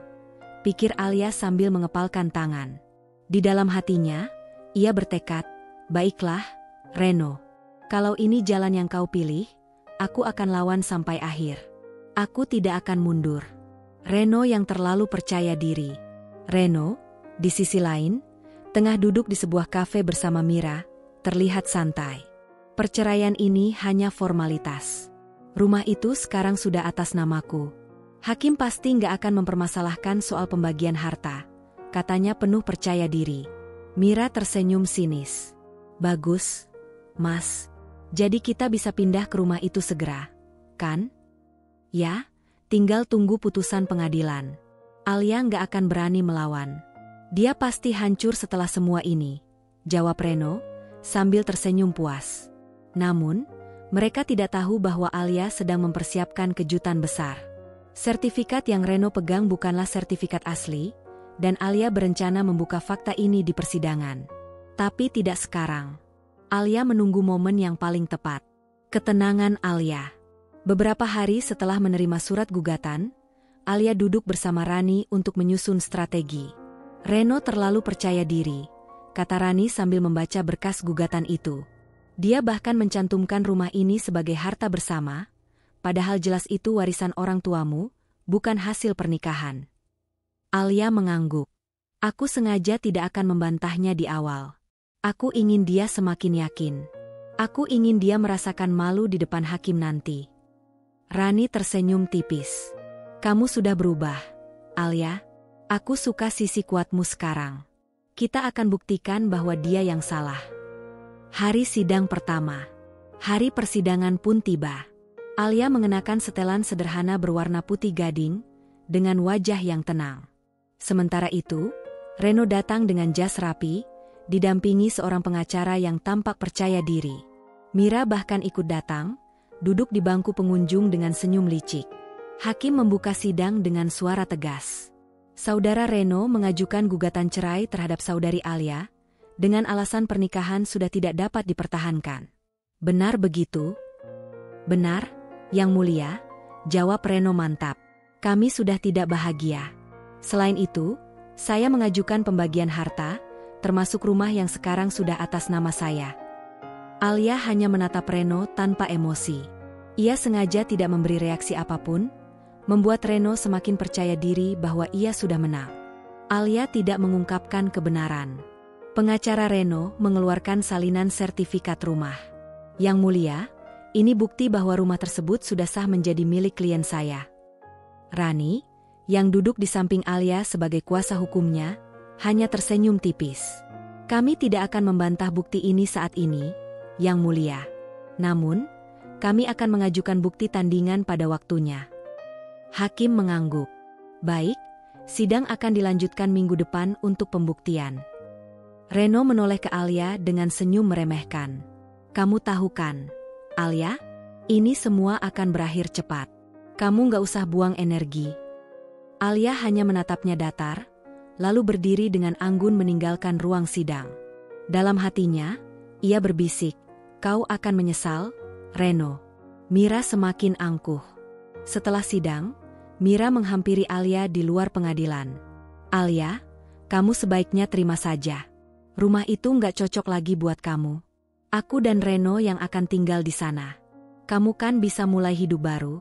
pikir Alia sambil mengepalkan tangan. Di dalam hatinya, ia bertekad, baiklah, Reno. Kalau ini jalan yang kau pilih, aku akan lawan sampai akhir. Aku tidak akan mundur. Reno yang terlalu percaya diri. Reno, di sisi lain, tengah duduk di sebuah kafe bersama Mira, terlihat santai. Perceraian ini hanya formalitas. Rumah itu sekarang sudah atas namaku. Hakim pasti nggak akan mempermasalahkan soal pembagian harta, katanya penuh percaya diri. Mira tersenyum sinis. Bagus, Mas. Jadi kita bisa pindah ke rumah itu segera, kan? Ya, Tinggal tunggu putusan pengadilan. Alia nggak akan berani melawan. Dia pasti hancur setelah semua ini, jawab Reno, sambil tersenyum puas. Namun, mereka tidak tahu bahwa Alia sedang mempersiapkan kejutan besar. Sertifikat yang Reno pegang bukanlah sertifikat asli, dan Alia berencana membuka fakta ini di persidangan. Tapi tidak sekarang. Alia menunggu momen yang paling tepat. Ketenangan Alia. Beberapa hari setelah menerima surat gugatan, Alia duduk bersama Rani untuk menyusun strategi. Reno terlalu percaya diri, kata Rani sambil membaca berkas gugatan itu. Dia bahkan mencantumkan rumah ini sebagai harta bersama, padahal jelas itu warisan orang tuamu, bukan hasil pernikahan. Alia mengangguk. Aku sengaja tidak akan membantahnya di awal. Aku ingin dia semakin yakin. Aku ingin dia merasakan malu di depan hakim nanti. Rani tersenyum tipis. Kamu sudah berubah, Alia. Aku suka sisi kuatmu sekarang. Kita akan buktikan bahwa dia yang salah. Hari sidang pertama. Hari persidangan pun tiba. Alia mengenakan setelan sederhana berwarna putih gading, dengan wajah yang tenang. Sementara itu, Reno datang dengan jas rapi, didampingi seorang pengacara yang tampak percaya diri. Mira bahkan ikut datang, duduk di bangku pengunjung dengan senyum licik. Hakim membuka sidang dengan suara tegas. Saudara Reno mengajukan gugatan cerai terhadap saudari Alia, dengan alasan pernikahan sudah tidak dapat dipertahankan. Benar begitu? Benar, Yang Mulia, jawab Reno mantap. Kami sudah tidak bahagia. Selain itu, saya mengajukan pembagian harta, termasuk rumah yang sekarang sudah atas nama saya. Alia hanya menatap Reno tanpa emosi. Ia sengaja tidak memberi reaksi apapun, membuat Reno semakin percaya diri bahwa ia sudah menang. Alia tidak mengungkapkan kebenaran. Pengacara Reno mengeluarkan salinan sertifikat rumah. Yang Mulia, ini bukti bahwa rumah tersebut sudah sah menjadi milik klien saya. Rani, yang duduk di samping Alia sebagai kuasa hukumnya, hanya tersenyum tipis. Kami tidak akan membantah bukti ini saat ini, Yang Mulia. Namun, kami akan mengajukan bukti tandingan pada waktunya. Hakim mengangguk. Baik, sidang akan dilanjutkan minggu depan untuk pembuktian. Reno menoleh ke Alia dengan senyum meremehkan. Kamu tahu kan, Alia? Ini semua akan berakhir cepat. Kamu nggak usah buang energi. Alia hanya menatapnya datar, lalu berdiri dengan anggun meninggalkan ruang sidang. Dalam hatinya, ia berbisik, kau akan menyesal, Reno. Mira semakin angkuh. Setelah sidang, Mira menghampiri Alia di luar pengadilan. Alia, kamu sebaiknya terima saja. Rumah itu nggak cocok lagi buat kamu. Aku dan Reno yang akan tinggal di sana. Kamu kan bisa mulai hidup baru.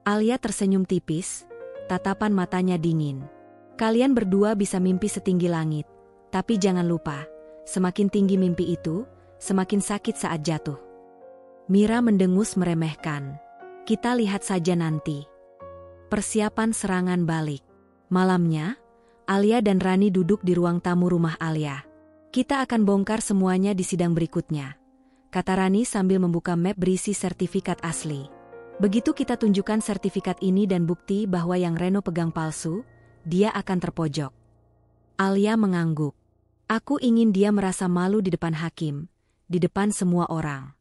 Alia tersenyum tipis, tatapan matanya dingin. Kalian berdua bisa mimpi setinggi langit, tapi jangan lupa, semakin tinggi mimpi itu, semakin sakit saat jatuh. Mira mendengus meremehkan. Kita lihat saja nanti. Persiapan serangan balik. Malamnya, Alia dan Rani duduk di ruang tamu rumah Alia. Kita akan bongkar semuanya di sidang berikutnya, kata Rani sambil membuka map berisi sertifikat asli. Begitu kita tunjukkan sertifikat ini dan bukti bahwa yang Reno pegang palsu, dia akan terpojok. Alia mengangguk. Aku ingin dia merasa malu di depan hakim, di depan semua orang.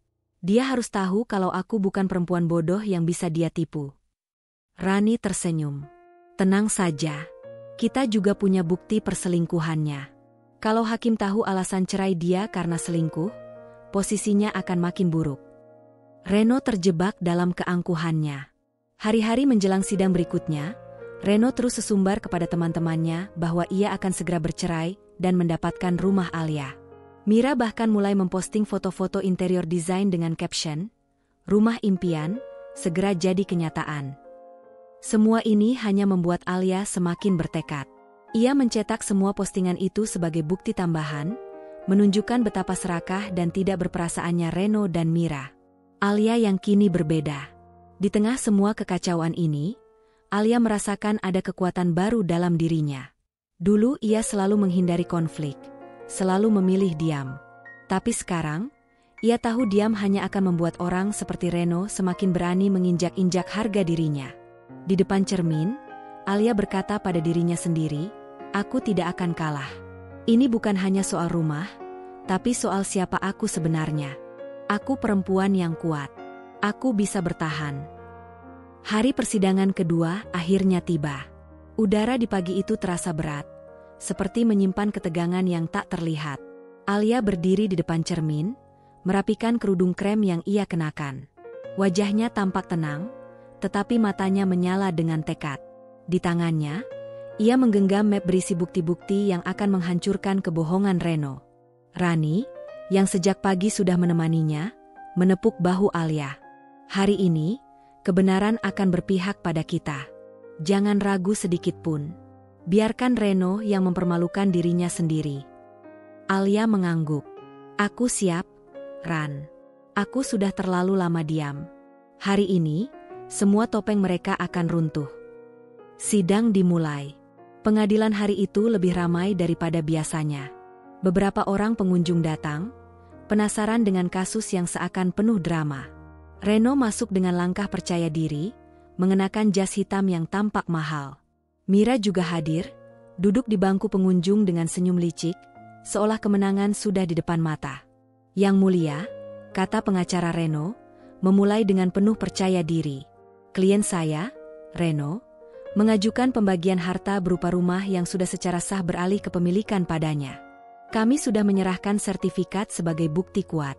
Dia harus tahu kalau aku bukan perempuan bodoh yang bisa dia tipu. Rani tersenyum. Tenang saja. Kita juga punya bukti perselingkuhannya. Kalau hakim tahu alasan cerai dia karena selingkuh, posisinya akan makin buruk. Reno terjebak dalam keangkuhannya. Hari-hari menjelang sidang berikutnya, Reno terus sesumbar kepada teman-temannya bahwa ia akan segera bercerai dan mendapatkan rumah Alia. Mira bahkan mulai memposting foto-foto interior desain dengan caption, "Rumah impian, segera jadi kenyataan." Semua ini hanya membuat Alia semakin bertekad. Ia mencetak semua postingan itu sebagai bukti tambahan, menunjukkan betapa serakah dan tidak berperasaannya Reno dan Mira. Alia yang kini berbeda. Di tengah semua kekacauan ini, Alia merasakan ada kekuatan baru dalam dirinya. Dulu ia selalu menghindari konflik, selalu memilih diam. Tapi sekarang, ia tahu diam hanya akan membuat orang seperti Reno semakin berani menginjak-injak harga dirinya. Di depan cermin, Alia berkata pada dirinya sendiri, aku tidak akan kalah. Ini bukan hanya soal rumah, tapi soal siapa aku sebenarnya. Aku perempuan yang kuat. Aku bisa bertahan. Hari persidangan kedua akhirnya tiba. Udara di pagi itu terasa berat, seperti menyimpan ketegangan yang tak terlihat. Alia berdiri di depan cermin, merapikan kerudung krem yang ia kenakan. Wajahnya tampak tenang, tetapi matanya menyala dengan tekad. Di tangannya, ia menggenggam map berisi bukti-bukti yang akan menghancurkan kebohongan Reno. Rani, yang sejak pagi sudah menemaninya, menepuk bahu Alia. Hari ini, kebenaran akan berpihak pada kita. Jangan ragu sedikit pun. Biarkan Reno yang mempermalukan dirinya sendiri. Alia mengangguk. Aku siap, Ran. Aku sudah terlalu lama diam. Hari ini, semua topeng mereka akan runtuh. Sidang dimulai. Pengadilan hari itu lebih ramai daripada biasanya. Beberapa orang pengunjung datang, penasaran dengan kasus yang seakan penuh drama. Reno masuk dengan langkah percaya diri, mengenakan jas hitam yang tampak mahal. Mira juga hadir, duduk di bangku pengunjung dengan senyum licik, seolah kemenangan sudah di depan mata. Yang mulia, kata pengacara Reno, memulai dengan penuh percaya diri. Klien saya, Reno, mengajukan pembagian harta berupa rumah yang sudah secara sah beralih kepemilikan padanya. Kami sudah menyerahkan sertifikat sebagai bukti kuat.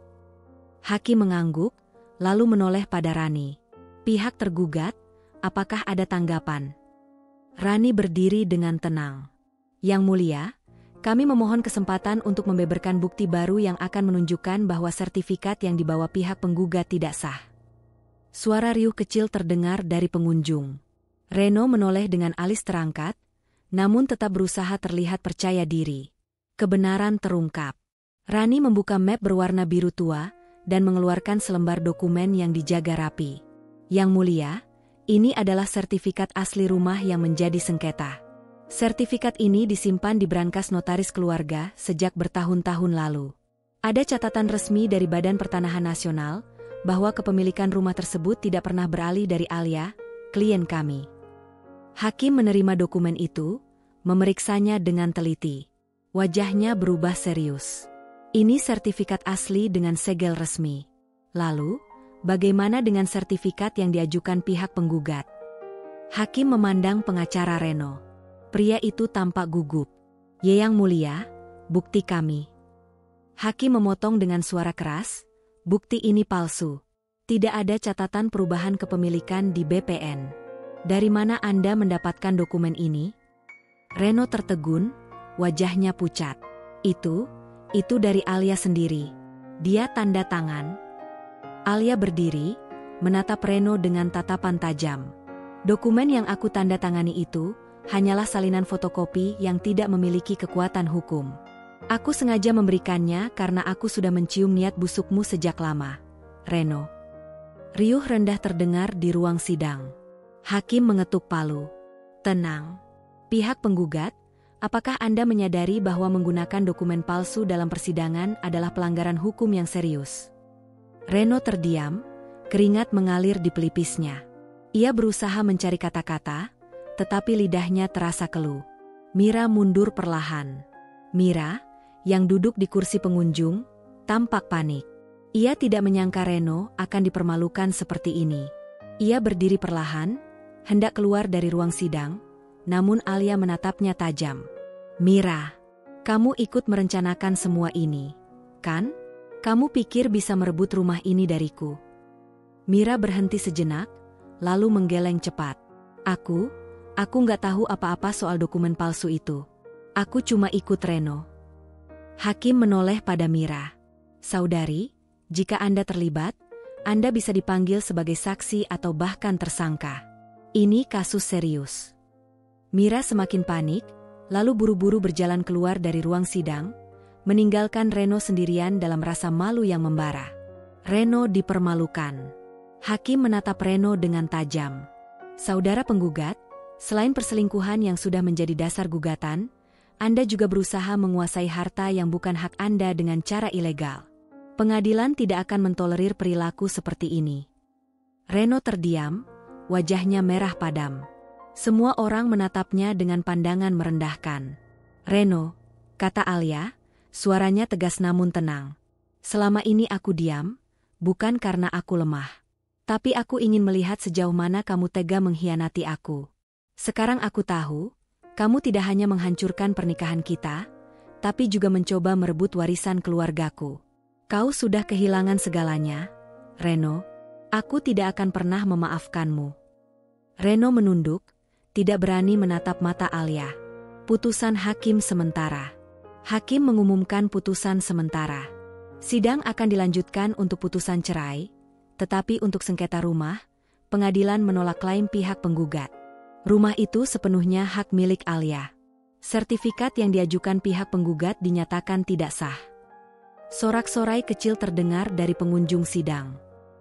Hakim mengangguk, lalu menoleh pada Rani. Pihak tergugat, apakah ada tanggapan? Rani berdiri dengan tenang. Yang mulia, kami memohon kesempatan untuk membeberkan bukti baru yang akan menunjukkan bahwa sertifikat yang dibawa pihak penggugat tidak sah. Suara riuh kecil terdengar dari pengunjung. Reno menoleh dengan alis terangkat, namun tetap berusaha terlihat percaya diri. Kebenaran terungkap. Rani membuka map berwarna biru tua dan mengeluarkan selembar dokumen yang dijaga rapi. Yang mulia, ini adalah sertifikat asli rumah yang menjadi sengketa. Sertifikat ini disimpan di brankas notaris keluarga sejak bertahun-tahun lalu. Ada catatan resmi dari Badan Pertanahan Nasional bahwa kepemilikan rumah tersebut tidak pernah beralih dari Alia, klien kami. Hakim menerima dokumen itu, memeriksanya dengan teliti. Wajahnya berubah serius. Ini sertifikat asli dengan segel resmi. Lalu, bagaimana dengan sertifikat yang diajukan pihak penggugat? Hakim memandang pengacara Reno. Pria itu tampak gugup. Yang mulia, bukti kami. Hakim memotong dengan suara keras, bukti ini palsu. Tidak ada catatan perubahan kepemilikan di BPN. Dari mana Anda mendapatkan dokumen ini? Reno tertegun, wajahnya pucat. Itu dari Alia sendiri. Dia tanda tangan. Alia berdiri, menatap Reno dengan tatapan tajam. Dokumen yang aku tanda tangani itu hanyalah salinan fotokopi yang tidak memiliki kekuatan hukum. Aku sengaja memberikannya karena aku sudah mencium niat busukmu sejak lama, Reno. Riuh rendah terdengar di ruang sidang. Hakim mengetuk palu. Tenang. Pihak penggugat, apakah Anda menyadari bahwa menggunakan dokumen palsu dalam persidangan adalah pelanggaran hukum yang serius? Reno terdiam, keringat mengalir di pelipisnya. Ia berusaha mencari kata-kata, tetapi lidahnya terasa keluh. Mira mundur perlahan. Mira, yang duduk di kursi pengunjung, tampak panik. Ia tidak menyangka Reno akan dipermalukan seperti ini. Ia berdiri perlahan, hendak keluar dari ruang sidang, namun Alia menatapnya tajam. Mira, kamu ikut merencanakan semua ini, kan? Kamu pikir bisa merebut rumah ini dariku? Mira berhenti sejenak, lalu menggeleng cepat. Aku nggak tahu apa-apa soal dokumen palsu itu. Aku cuma ikut Reno. Hakim menoleh pada Mira. Saudari, jika Anda terlibat, Anda bisa dipanggil sebagai saksi atau bahkan tersangka. Ini kasus serius. Mira semakin panik, lalu buru-buru berjalan keluar dari ruang sidang, meninggalkan Reno sendirian dalam rasa malu yang membara. Reno dipermalukan. Hakim menatap Reno dengan tajam. Saudara penggugat, selain perselingkuhan yang sudah menjadi dasar gugatan, Anda juga berusaha menguasai harta yang bukan hak Anda dengan cara ilegal. Pengadilan tidak akan mentolerir perilaku seperti ini. Reno terdiam, wajahnya merah padam. Semua orang menatapnya dengan pandangan merendahkan. "Reno," kata Alia, suaranya tegas namun tenang. "Selama ini aku diam, bukan karena aku lemah. Tapi aku ingin melihat sejauh mana kamu tega mengkhianati aku. Sekarang aku tahu, kamu tidak hanya menghancurkan pernikahan kita, tapi juga mencoba merebut warisan keluargaku. Kau sudah kehilangan segalanya, Reno. Aku tidak akan pernah memaafkanmu." Reno menunduk, tidak berani menatap mata Alia. Putusan hakim sementara. Hakim mengumumkan putusan sementara. Sidang akan dilanjutkan untuk putusan cerai, tetapi untuk sengketa rumah, pengadilan menolak klaim pihak penggugat. Rumah itu sepenuhnya hak milik Alia. Sertifikat yang diajukan pihak penggugat dinyatakan tidak sah. Sorak-sorai kecil terdengar dari pengunjung sidang.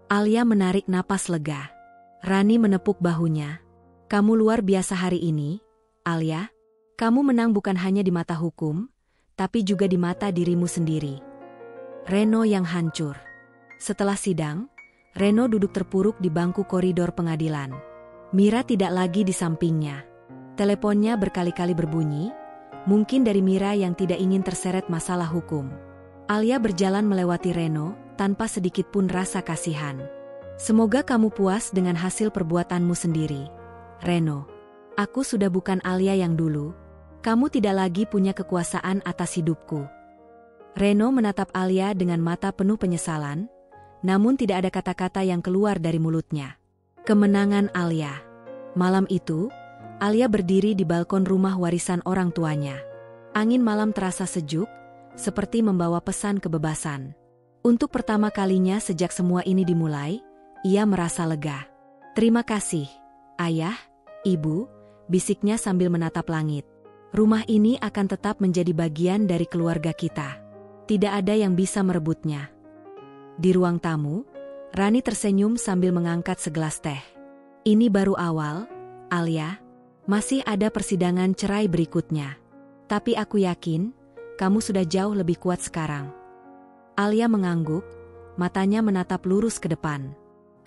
Alia menarik napas lega. Rani menepuk bahunya. "Kamu luar biasa hari ini, Alia. Kamu menang bukan hanya di mata hukum, tapi juga di mata dirimu sendiri." Reno yang hancur. Setelah sidang, Reno duduk terpuruk di bangku koridor pengadilan. Mira tidak lagi di sampingnya. Teleponnya berkali-kali berbunyi, mungkin dari Mira yang tidak ingin terseret masalah hukum. Alia berjalan melewati Reno tanpa sedikit pun rasa kasihan. "Semoga kamu puas dengan hasil perbuatanmu sendiri, Reno. Aku sudah bukan Alia yang dulu. Kamu tidak lagi punya kekuasaan atas hidupku." Reno menatap Alia dengan mata penuh penyesalan, namun tidak ada kata-kata yang keluar dari mulutnya. Kemenangan Alia. Malam itu, Alia berdiri di balkon rumah warisan orang tuanya. Angin malam terasa sejuk, seperti membawa pesan kebebasan. Untuk pertama kalinya sejak semua ini dimulai, ia merasa lega. "Terima kasih, Ayah, Ibu," bisiknya sambil menatap langit. "Rumah ini akan tetap menjadi bagian dari keluarga kita. Tidak ada yang bisa merebutnya." Di ruang tamu, Rani tersenyum sambil mengangkat segelas teh. "Ini baru awal, Alia. Masih ada persidangan cerai berikutnya. Tapi aku yakin, kamu sudah jauh lebih kuat sekarang." Alia mengangguk, matanya menatap lurus ke depan.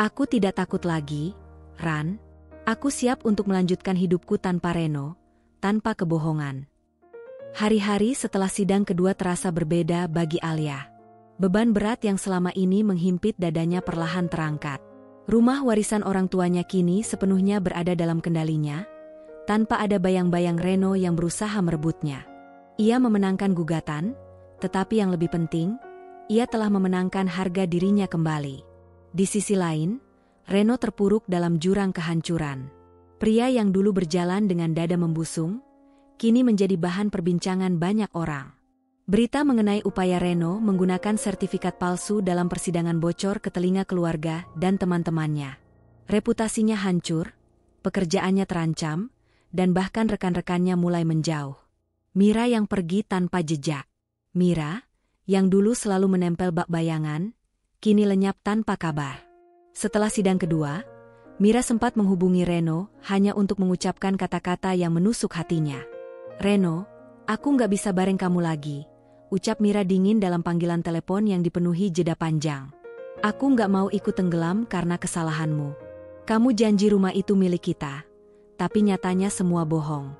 "Aku tidak takut lagi, Ran. Aku siap untuk melanjutkan hidupku tanpa Reno, tanpa kebohongan." Hari-hari setelah sidang kedua terasa berbeda bagi Alia. Beban berat yang selama ini menghimpit dadanya perlahan terangkat. Rumah warisan orang tuanya kini sepenuhnya berada dalam kendalinya, tanpa ada bayang-bayang Reno yang berusaha merebutnya. Ia memenangkan gugatan, tetapi yang lebih penting, ia telah memenangkan harga dirinya kembali. Di sisi lain, Reno terpuruk dalam jurang kehancuran. Pria yang dulu berjalan dengan dada membusung, kini menjadi bahan perbincangan banyak orang. Berita mengenai upaya Reno menggunakan sertifikat palsu dalam persidangan bocor ke telinga keluarga dan teman-temannya. Reputasinya hancur, pekerjaannya terancam, dan bahkan rekan-rekannya mulai menjauh. Mira yang pergi tanpa jejak. Mira, yang dulu selalu menempel bak bayangan, kini lenyap tanpa kabar. Setelah sidang kedua, Mira sempat menghubungi Reno hanya untuk mengucapkan kata-kata yang menusuk hatinya. "Reno, aku nggak bisa bareng kamu lagi," ucap Mira dingin dalam panggilan telepon yang dipenuhi jeda panjang. "Aku nggak mau ikut tenggelam karena kesalahanmu. Kamu janji rumah itu milik kita, tapi nyatanya semua bohong.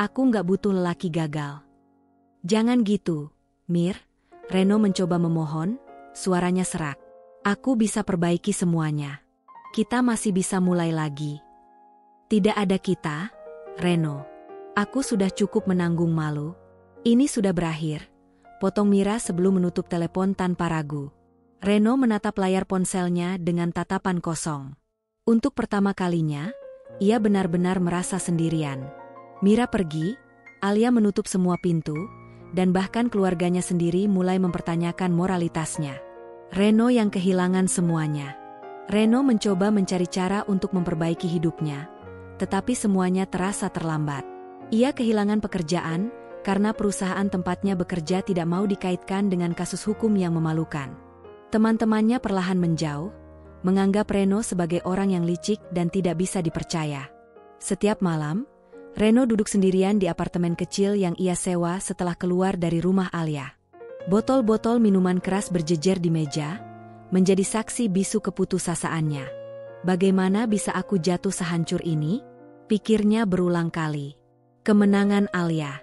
Aku nggak butuh lelaki gagal." "Jangan gitu, Mir," Reno mencoba memohon, suaranya serak. "Aku bisa perbaiki semuanya. Kita masih bisa mulai lagi." "Tidak ada kita, Reno. Aku sudah cukup menanggung malu. Ini sudah berakhir," potong Mira sebelum menutup telepon tanpa ragu. Reno menatap layar ponselnya dengan tatapan kosong. Untuk pertama kalinya, ia benar-benar merasa sendirian. Mira pergi, Alia menutup semua pintu, dan bahkan keluarganya sendiri mulai mempertanyakan moralitasnya. Reno yang kehilangan semuanya. Reno mencoba mencari cara untuk memperbaiki hidupnya, tetapi semuanya terasa terlambat. Ia kehilangan pekerjaan karena perusahaan tempatnya bekerja tidak mau dikaitkan dengan kasus hukum yang memalukan. Teman-temannya perlahan menjauh, menganggap Reno sebagai orang yang licik dan tidak bisa dipercaya. Setiap malam, Reno duduk sendirian di apartemen kecil yang ia sewa setelah keluar dari rumah Alia. Botol-botol minuman keras berjejer di meja, menjadi saksi bisu keputusasaannya. Bagaimana bisa aku jatuh sehancur ini? Pikirnya berulang kali. Kemenangan Alia.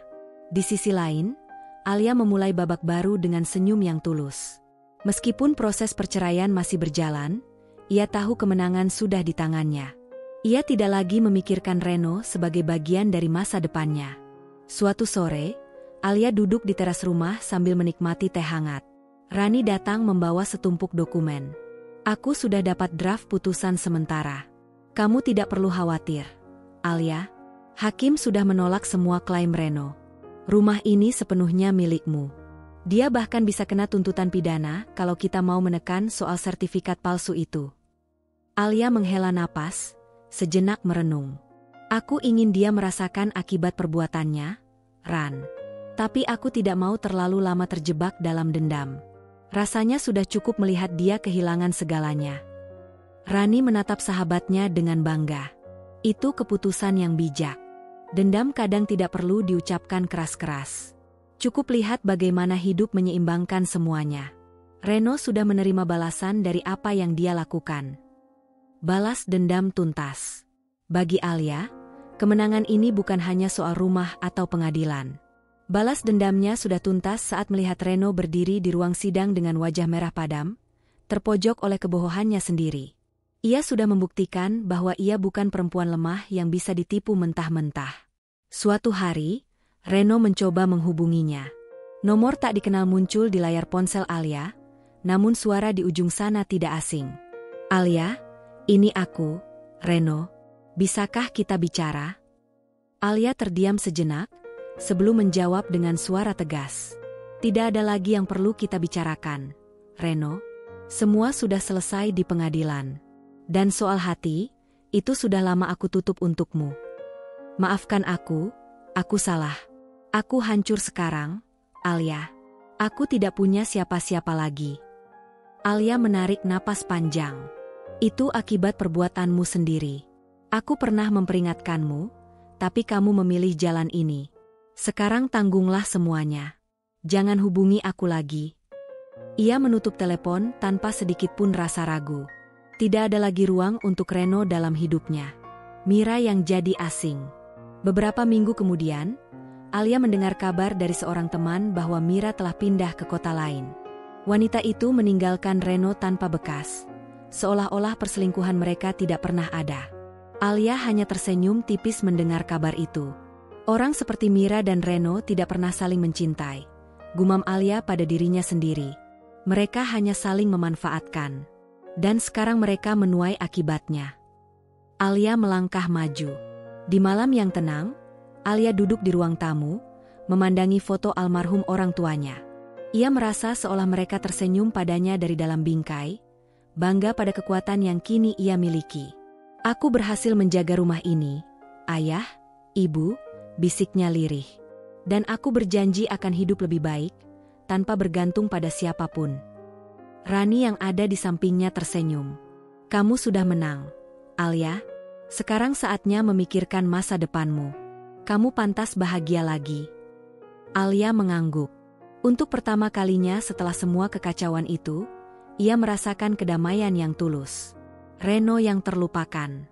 Di sisi lain, Alia memulai babak baru dengan senyum yang tulus. Meskipun proses perceraian masih berjalan, ia tahu kemenangan sudah di tangannya. Ia tidak lagi memikirkan Reno sebagai bagian dari masa depannya. Suatu sore, Alia duduk di teras rumah sambil menikmati teh hangat. Rani datang membawa setumpuk dokumen. Aku sudah dapat draft putusan sementara. Kamu tidak perlu khawatir, Alia. Hakim sudah menolak semua klaim Reno. Rumah ini sepenuhnya milikmu. Dia bahkan bisa kena tuntutan pidana kalau kita mau menekan soal sertifikat palsu itu. Alia menghela napas, sejenak merenung. Aku ingin dia merasakan akibat perbuatannya, Ran. Tapi aku tidak mau terlalu lama terjebak dalam dendam. Rasanya sudah cukup melihat dia kehilangan segalanya. Rani menatap sahabatnya dengan bangga. Itu keputusan yang bijak. Dendam kadang tidak perlu diucapkan keras-keras. Cukup lihat bagaimana hidup menyeimbangkan semuanya. Reno sudah menerima balasan dari apa yang dia lakukan. Balas dendam tuntas. Bagi Alia, kemenangan ini bukan hanya soal rumah atau pengadilan. Balas dendamnya sudah tuntas saat melihat Reno berdiri di ruang sidang dengan wajah merah padam, terpojok oleh kebohongannya sendiri. Ia sudah membuktikan bahwa ia bukan perempuan lemah yang bisa ditipu mentah-mentah. Suatu hari, Reno mencoba menghubunginya. Nomor tak dikenal muncul di layar ponsel Alia, namun suara di ujung sana tidak asing. Alia, ini aku, Reno. Bisakah kita bicara? Alia terdiam sejenak, sebelum menjawab dengan suara tegas. Tidak ada lagi yang perlu kita bicarakan, Reno. Semua sudah selesai di pengadilan. Dan soal hati, itu sudah lama aku tutup untukmu. Maafkan aku salah. Aku hancur sekarang, Alia. Aku tidak punya siapa-siapa lagi. Alia menarik napas panjang. Itu akibat perbuatanmu sendiri. Aku pernah memperingatkanmu, tapi kamu memilih jalan ini. Sekarang tanggunglah semuanya. Jangan hubungi aku lagi. Ia menutup telepon tanpa sedikit pun rasa ragu. Tidak ada lagi ruang untuk Reno dalam hidupnya. Mira yang jadi asing. Beberapa minggu kemudian, Alia mendengar kabar dari seorang teman bahwa Mira telah pindah ke kota lain. Wanita itu meninggalkan Reno tanpa bekas, seolah-olah perselingkuhan mereka tidak pernah ada. Alia hanya tersenyum tipis mendengar kabar itu. Orang seperti Mira dan Reno tidak pernah saling mencintai. Gumam Alia pada dirinya sendiri. Mereka hanya saling memanfaatkan. Dan sekarang mereka menuai akibatnya. Alia melangkah maju. Di malam yang tenang, Alia duduk di ruang tamu, memandangi foto almarhum orang tuanya. Ia merasa seolah mereka tersenyum padanya dari dalam bingkai, bangga pada kekuatan yang kini ia miliki. Aku berhasil menjaga rumah ini, ayah, ibu, bisiknya lirih. Dan aku berjanji akan hidup lebih baik, tanpa bergantung pada siapapun. Rani yang ada di sampingnya tersenyum. Kamu sudah menang, Alia. Sekarang saatnya memikirkan masa depanmu. Kamu pantas bahagia lagi. Alia mengangguk. Untuk pertama kalinya setelah semua kekacauan itu, ia merasakan kedamaian yang tulus. Reno yang terlupakan.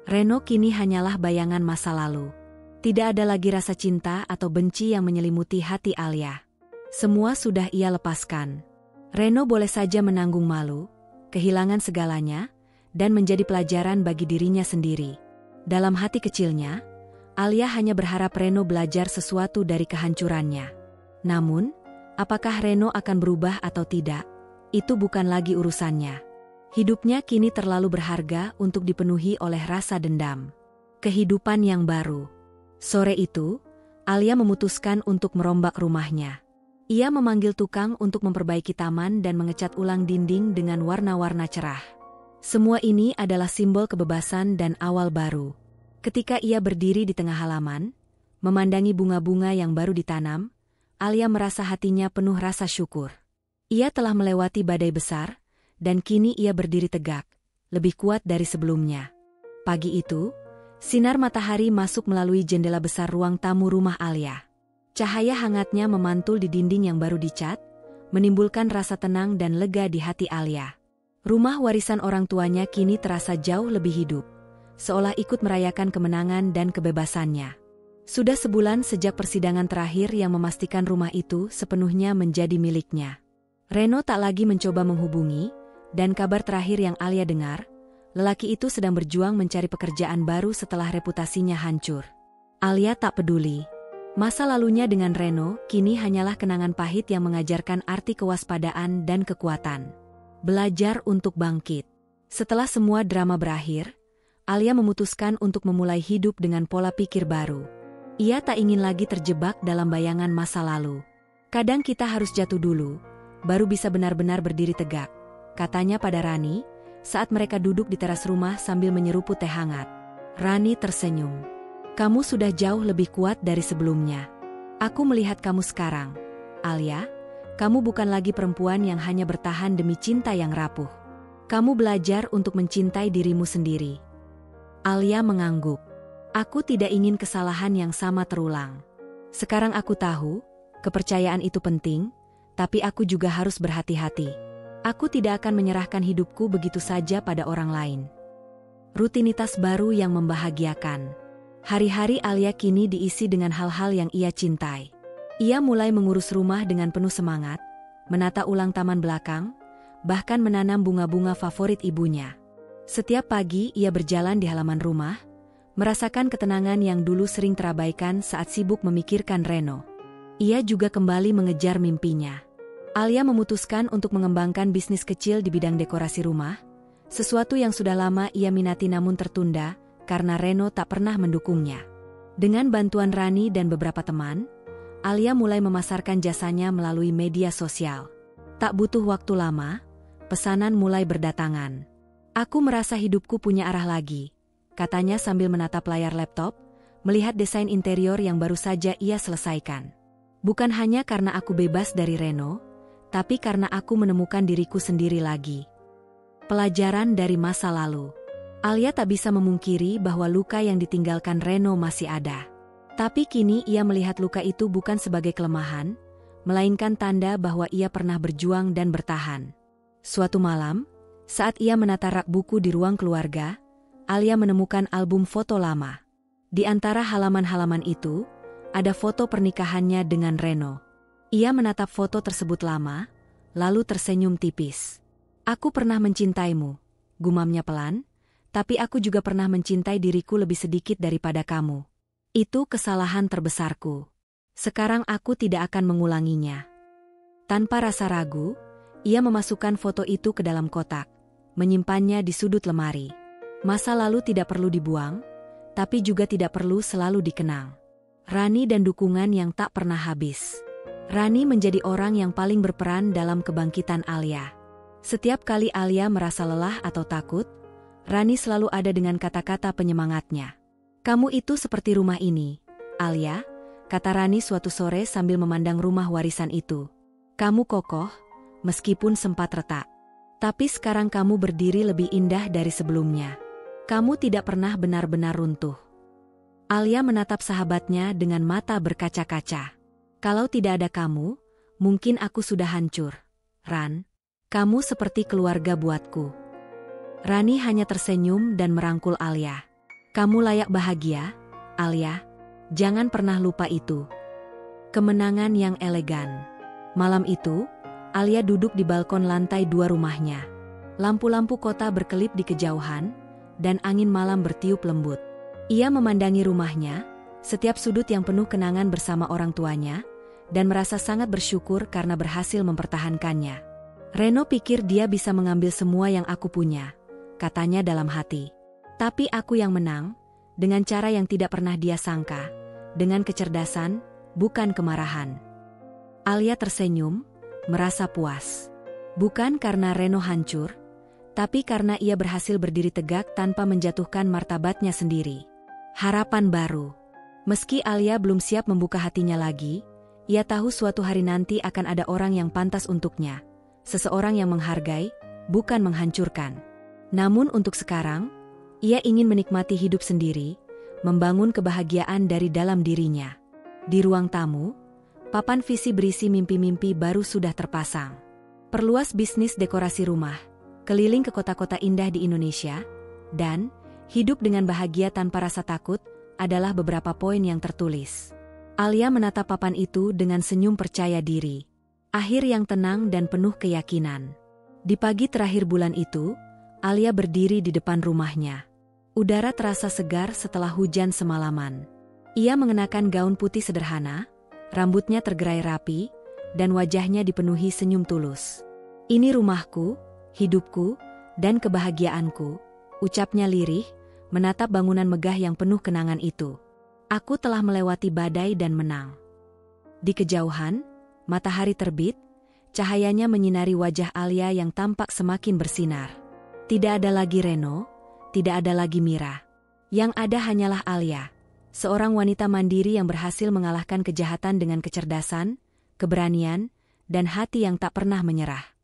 Reno kini hanyalah bayangan masa lalu. Tidak ada lagi rasa cinta atau benci yang menyelimuti hati Alia. Semua sudah ia lepaskan. Reno boleh saja menanggung malu, kehilangan segalanya, dan menjadi pelajaran bagi dirinya sendiri. Dalam hati kecilnya, Alia hanya berharap Reno belajar sesuatu dari kehancurannya. Namun, apakah Reno akan berubah atau tidak? Itu bukan lagi urusannya. Hidupnya kini terlalu berharga untuk dipenuhi oleh rasa dendam. Kehidupan yang baru. Sore itu, Alia memutuskan untuk merombak rumahnya. Ia memanggil tukang untuk memperbaiki taman dan mengecat ulang dinding dengan warna-warna cerah. Semua ini adalah simbol kebebasan dan awal baru. Ketika ia berdiri di tengah halaman, memandangi bunga-bunga yang baru ditanam, Alia merasa hatinya penuh rasa syukur. Ia telah melewati badai besar, dan kini ia berdiri tegak, lebih kuat dari sebelumnya. Pagi itu, sinar matahari masuk melalui jendela besar ruang tamu rumah Alia. Cahaya hangatnya memantul di dinding yang baru dicat, menimbulkan rasa tenang dan lega di hati Alia. Rumah warisan orang tuanya kini terasa jauh lebih hidup, seolah ikut merayakan kemenangan dan kebebasannya. Sudah sebulan sejak persidangan terakhir yang memastikan rumah itu sepenuhnya menjadi miliknya. Reno tak lagi mencoba menghubungi, dan kabar terakhir yang Alia dengar, lelaki itu sedang berjuang mencari pekerjaan baru setelah reputasinya hancur. Alia tak peduli. Masa lalunya dengan Reno kini hanyalah kenangan pahit yang mengajarkan arti kewaspadaan dan kekuatan. Belajar untuk bangkit. Setelah semua drama berakhir, Alia memutuskan untuk memulai hidup dengan pola pikir baru. Ia tak ingin lagi terjebak dalam bayangan masa lalu. Kadang kita harus jatuh dulu, baru bisa benar-benar berdiri tegak, katanya pada Rani, saat mereka duduk di teras rumah sambil menyeruput teh hangat. Rani tersenyum. Kamu sudah jauh lebih kuat dari sebelumnya. Aku melihat kamu sekarang. Alia, kamu bukan lagi perempuan yang hanya bertahan demi cinta yang rapuh. Kamu belajar untuk mencintai dirimu sendiri. Alia mengangguk. Aku tidak ingin kesalahan yang sama terulang. Sekarang aku tahu, kepercayaan itu penting, tapi aku juga harus berhati-hati. Aku tidak akan menyerahkan hidupku begitu saja pada orang lain. Rutinitas baru yang membahagiakan. Hari-hari Alia kini diisi dengan hal-hal yang ia cintai. Ia mulai mengurus rumah dengan penuh semangat, menata ulang taman belakang, bahkan menanam bunga-bunga favorit ibunya. Setiap pagi ia berjalan di halaman rumah, merasakan ketenangan yang dulu sering terabaikan saat sibuk memikirkan Reno. Ia juga kembali mengejar mimpinya. Alia memutuskan untuk mengembangkan bisnis kecil di bidang dekorasi rumah, sesuatu yang sudah lama ia minati namun tertunda karena Reno tak pernah mendukungnya. Dengan bantuan Rani dan beberapa teman, Alia mulai memasarkan jasanya melalui media sosial. Tak butuh waktu lama, pesanan mulai berdatangan. Aku merasa hidupku punya arah lagi, katanya sambil menatap layar laptop, melihat desain interior yang baru saja ia selesaikan. Bukan hanya karena aku bebas dari Reno, tapi karena aku menemukan diriku sendiri lagi. Pelajaran dari masa lalu. Alia tak bisa memungkiri bahwa luka yang ditinggalkan Reno masih ada. Tapi kini ia melihat luka itu bukan sebagai kelemahan, melainkan tanda bahwa ia pernah berjuang dan bertahan. Suatu malam, saat ia menata rak buku di ruang keluarga, Alia menemukan album foto lama. Di antara halaman-halaman itu, ada foto pernikahannya dengan Reno. Ia menatap foto tersebut lama, lalu tersenyum tipis. Aku pernah mencintaimu, gumamnya pelan, tapi aku juga pernah mencintai diriku lebih sedikit daripada kamu. Itu kesalahan terbesarku. Sekarang aku tidak akan mengulanginya. Tanpa rasa ragu, ia memasukkan foto itu ke dalam kotak, menyimpannya di sudut lemari. Masa lalu tidak perlu dibuang, tapi juga tidak perlu selalu dikenang. Rani dan dukungan yang tak pernah habis. Rani menjadi orang yang paling berperan dalam kebangkitan Alia. Setiap kali Alia merasa lelah atau takut, Rani selalu ada dengan kata-kata penyemangatnya. Kamu itu seperti rumah ini, Alia, kata Rani suatu sore sambil memandang rumah warisan itu. Kamu kokoh, meskipun sempat retak. Tapi sekarang kamu berdiri lebih indah dari sebelumnya. Kamu tidak pernah benar-benar runtuh. Alia menatap sahabatnya dengan mata berkaca-kaca. Kalau tidak ada kamu, mungkin aku sudah hancur. Ran, kamu seperti keluarga buatku. Rani hanya tersenyum dan merangkul Alia. Kamu layak bahagia, Alia. Jangan pernah lupa itu. Kemenangan yang elegan. Malam itu, Alia duduk di balkon lantai 2 rumahnya. Lampu-lampu kota berkelip di kejauhan, dan angin malam bertiup lembut. Ia memandangi rumahnya, setiap sudut yang penuh kenangan bersama orang tuanya, dan merasa sangat bersyukur karena berhasil mempertahankannya. Reno pikir dia bisa mengambil semua yang aku punya, katanya dalam hati. Tapi aku yang menang, dengan cara yang tidak pernah dia sangka, dengan kecerdasan, bukan kemarahan. Alia tersenyum, merasa puas. Bukan karena Reno hancur, tapi karena ia berhasil berdiri tegak tanpa menjatuhkan martabatnya sendiri. Harapan baru. Meski Alia belum siap membuka hatinya lagi, ia tahu suatu hari nanti akan ada orang yang pantas untuknya. Seseorang yang menghargai, bukan menghancurkan. Namun untuk sekarang, ia ingin menikmati hidup sendiri, membangun kebahagiaan dari dalam dirinya. Di ruang tamu, papan visi berisi mimpi-mimpi baru sudah terpasang. Perluas bisnis dekorasi rumah, keliling ke kota-kota indah di Indonesia, dan hidup dengan bahagia tanpa rasa takut adalah beberapa poin yang tertulis. Alia menatap papan itu dengan senyum percaya diri. Akhir yang tenang dan penuh keyakinan. Di pagi terakhir bulan itu, Alia berdiri di depan rumahnya. Udara terasa segar setelah hujan semalaman. Ia mengenakan gaun putih sederhana, rambutnya tergerai rapi, dan wajahnya dipenuhi senyum tulus. "Ini rumahku, hidupku, dan kebahagiaanku," ucapnya lirih, menatap bangunan megah yang penuh kenangan itu. "Aku telah melewati badai dan menang." Di kejauhan, matahari terbit, cahayanya menyinari wajah Alia yang tampak semakin bersinar. Tidak ada lagi Reno, tidak ada lagi Mira. Yang ada hanyalah Alia, seorang wanita mandiri yang berhasil mengalahkan kejahatan dengan kecerdasan, keberanian, dan hati yang tak pernah menyerah.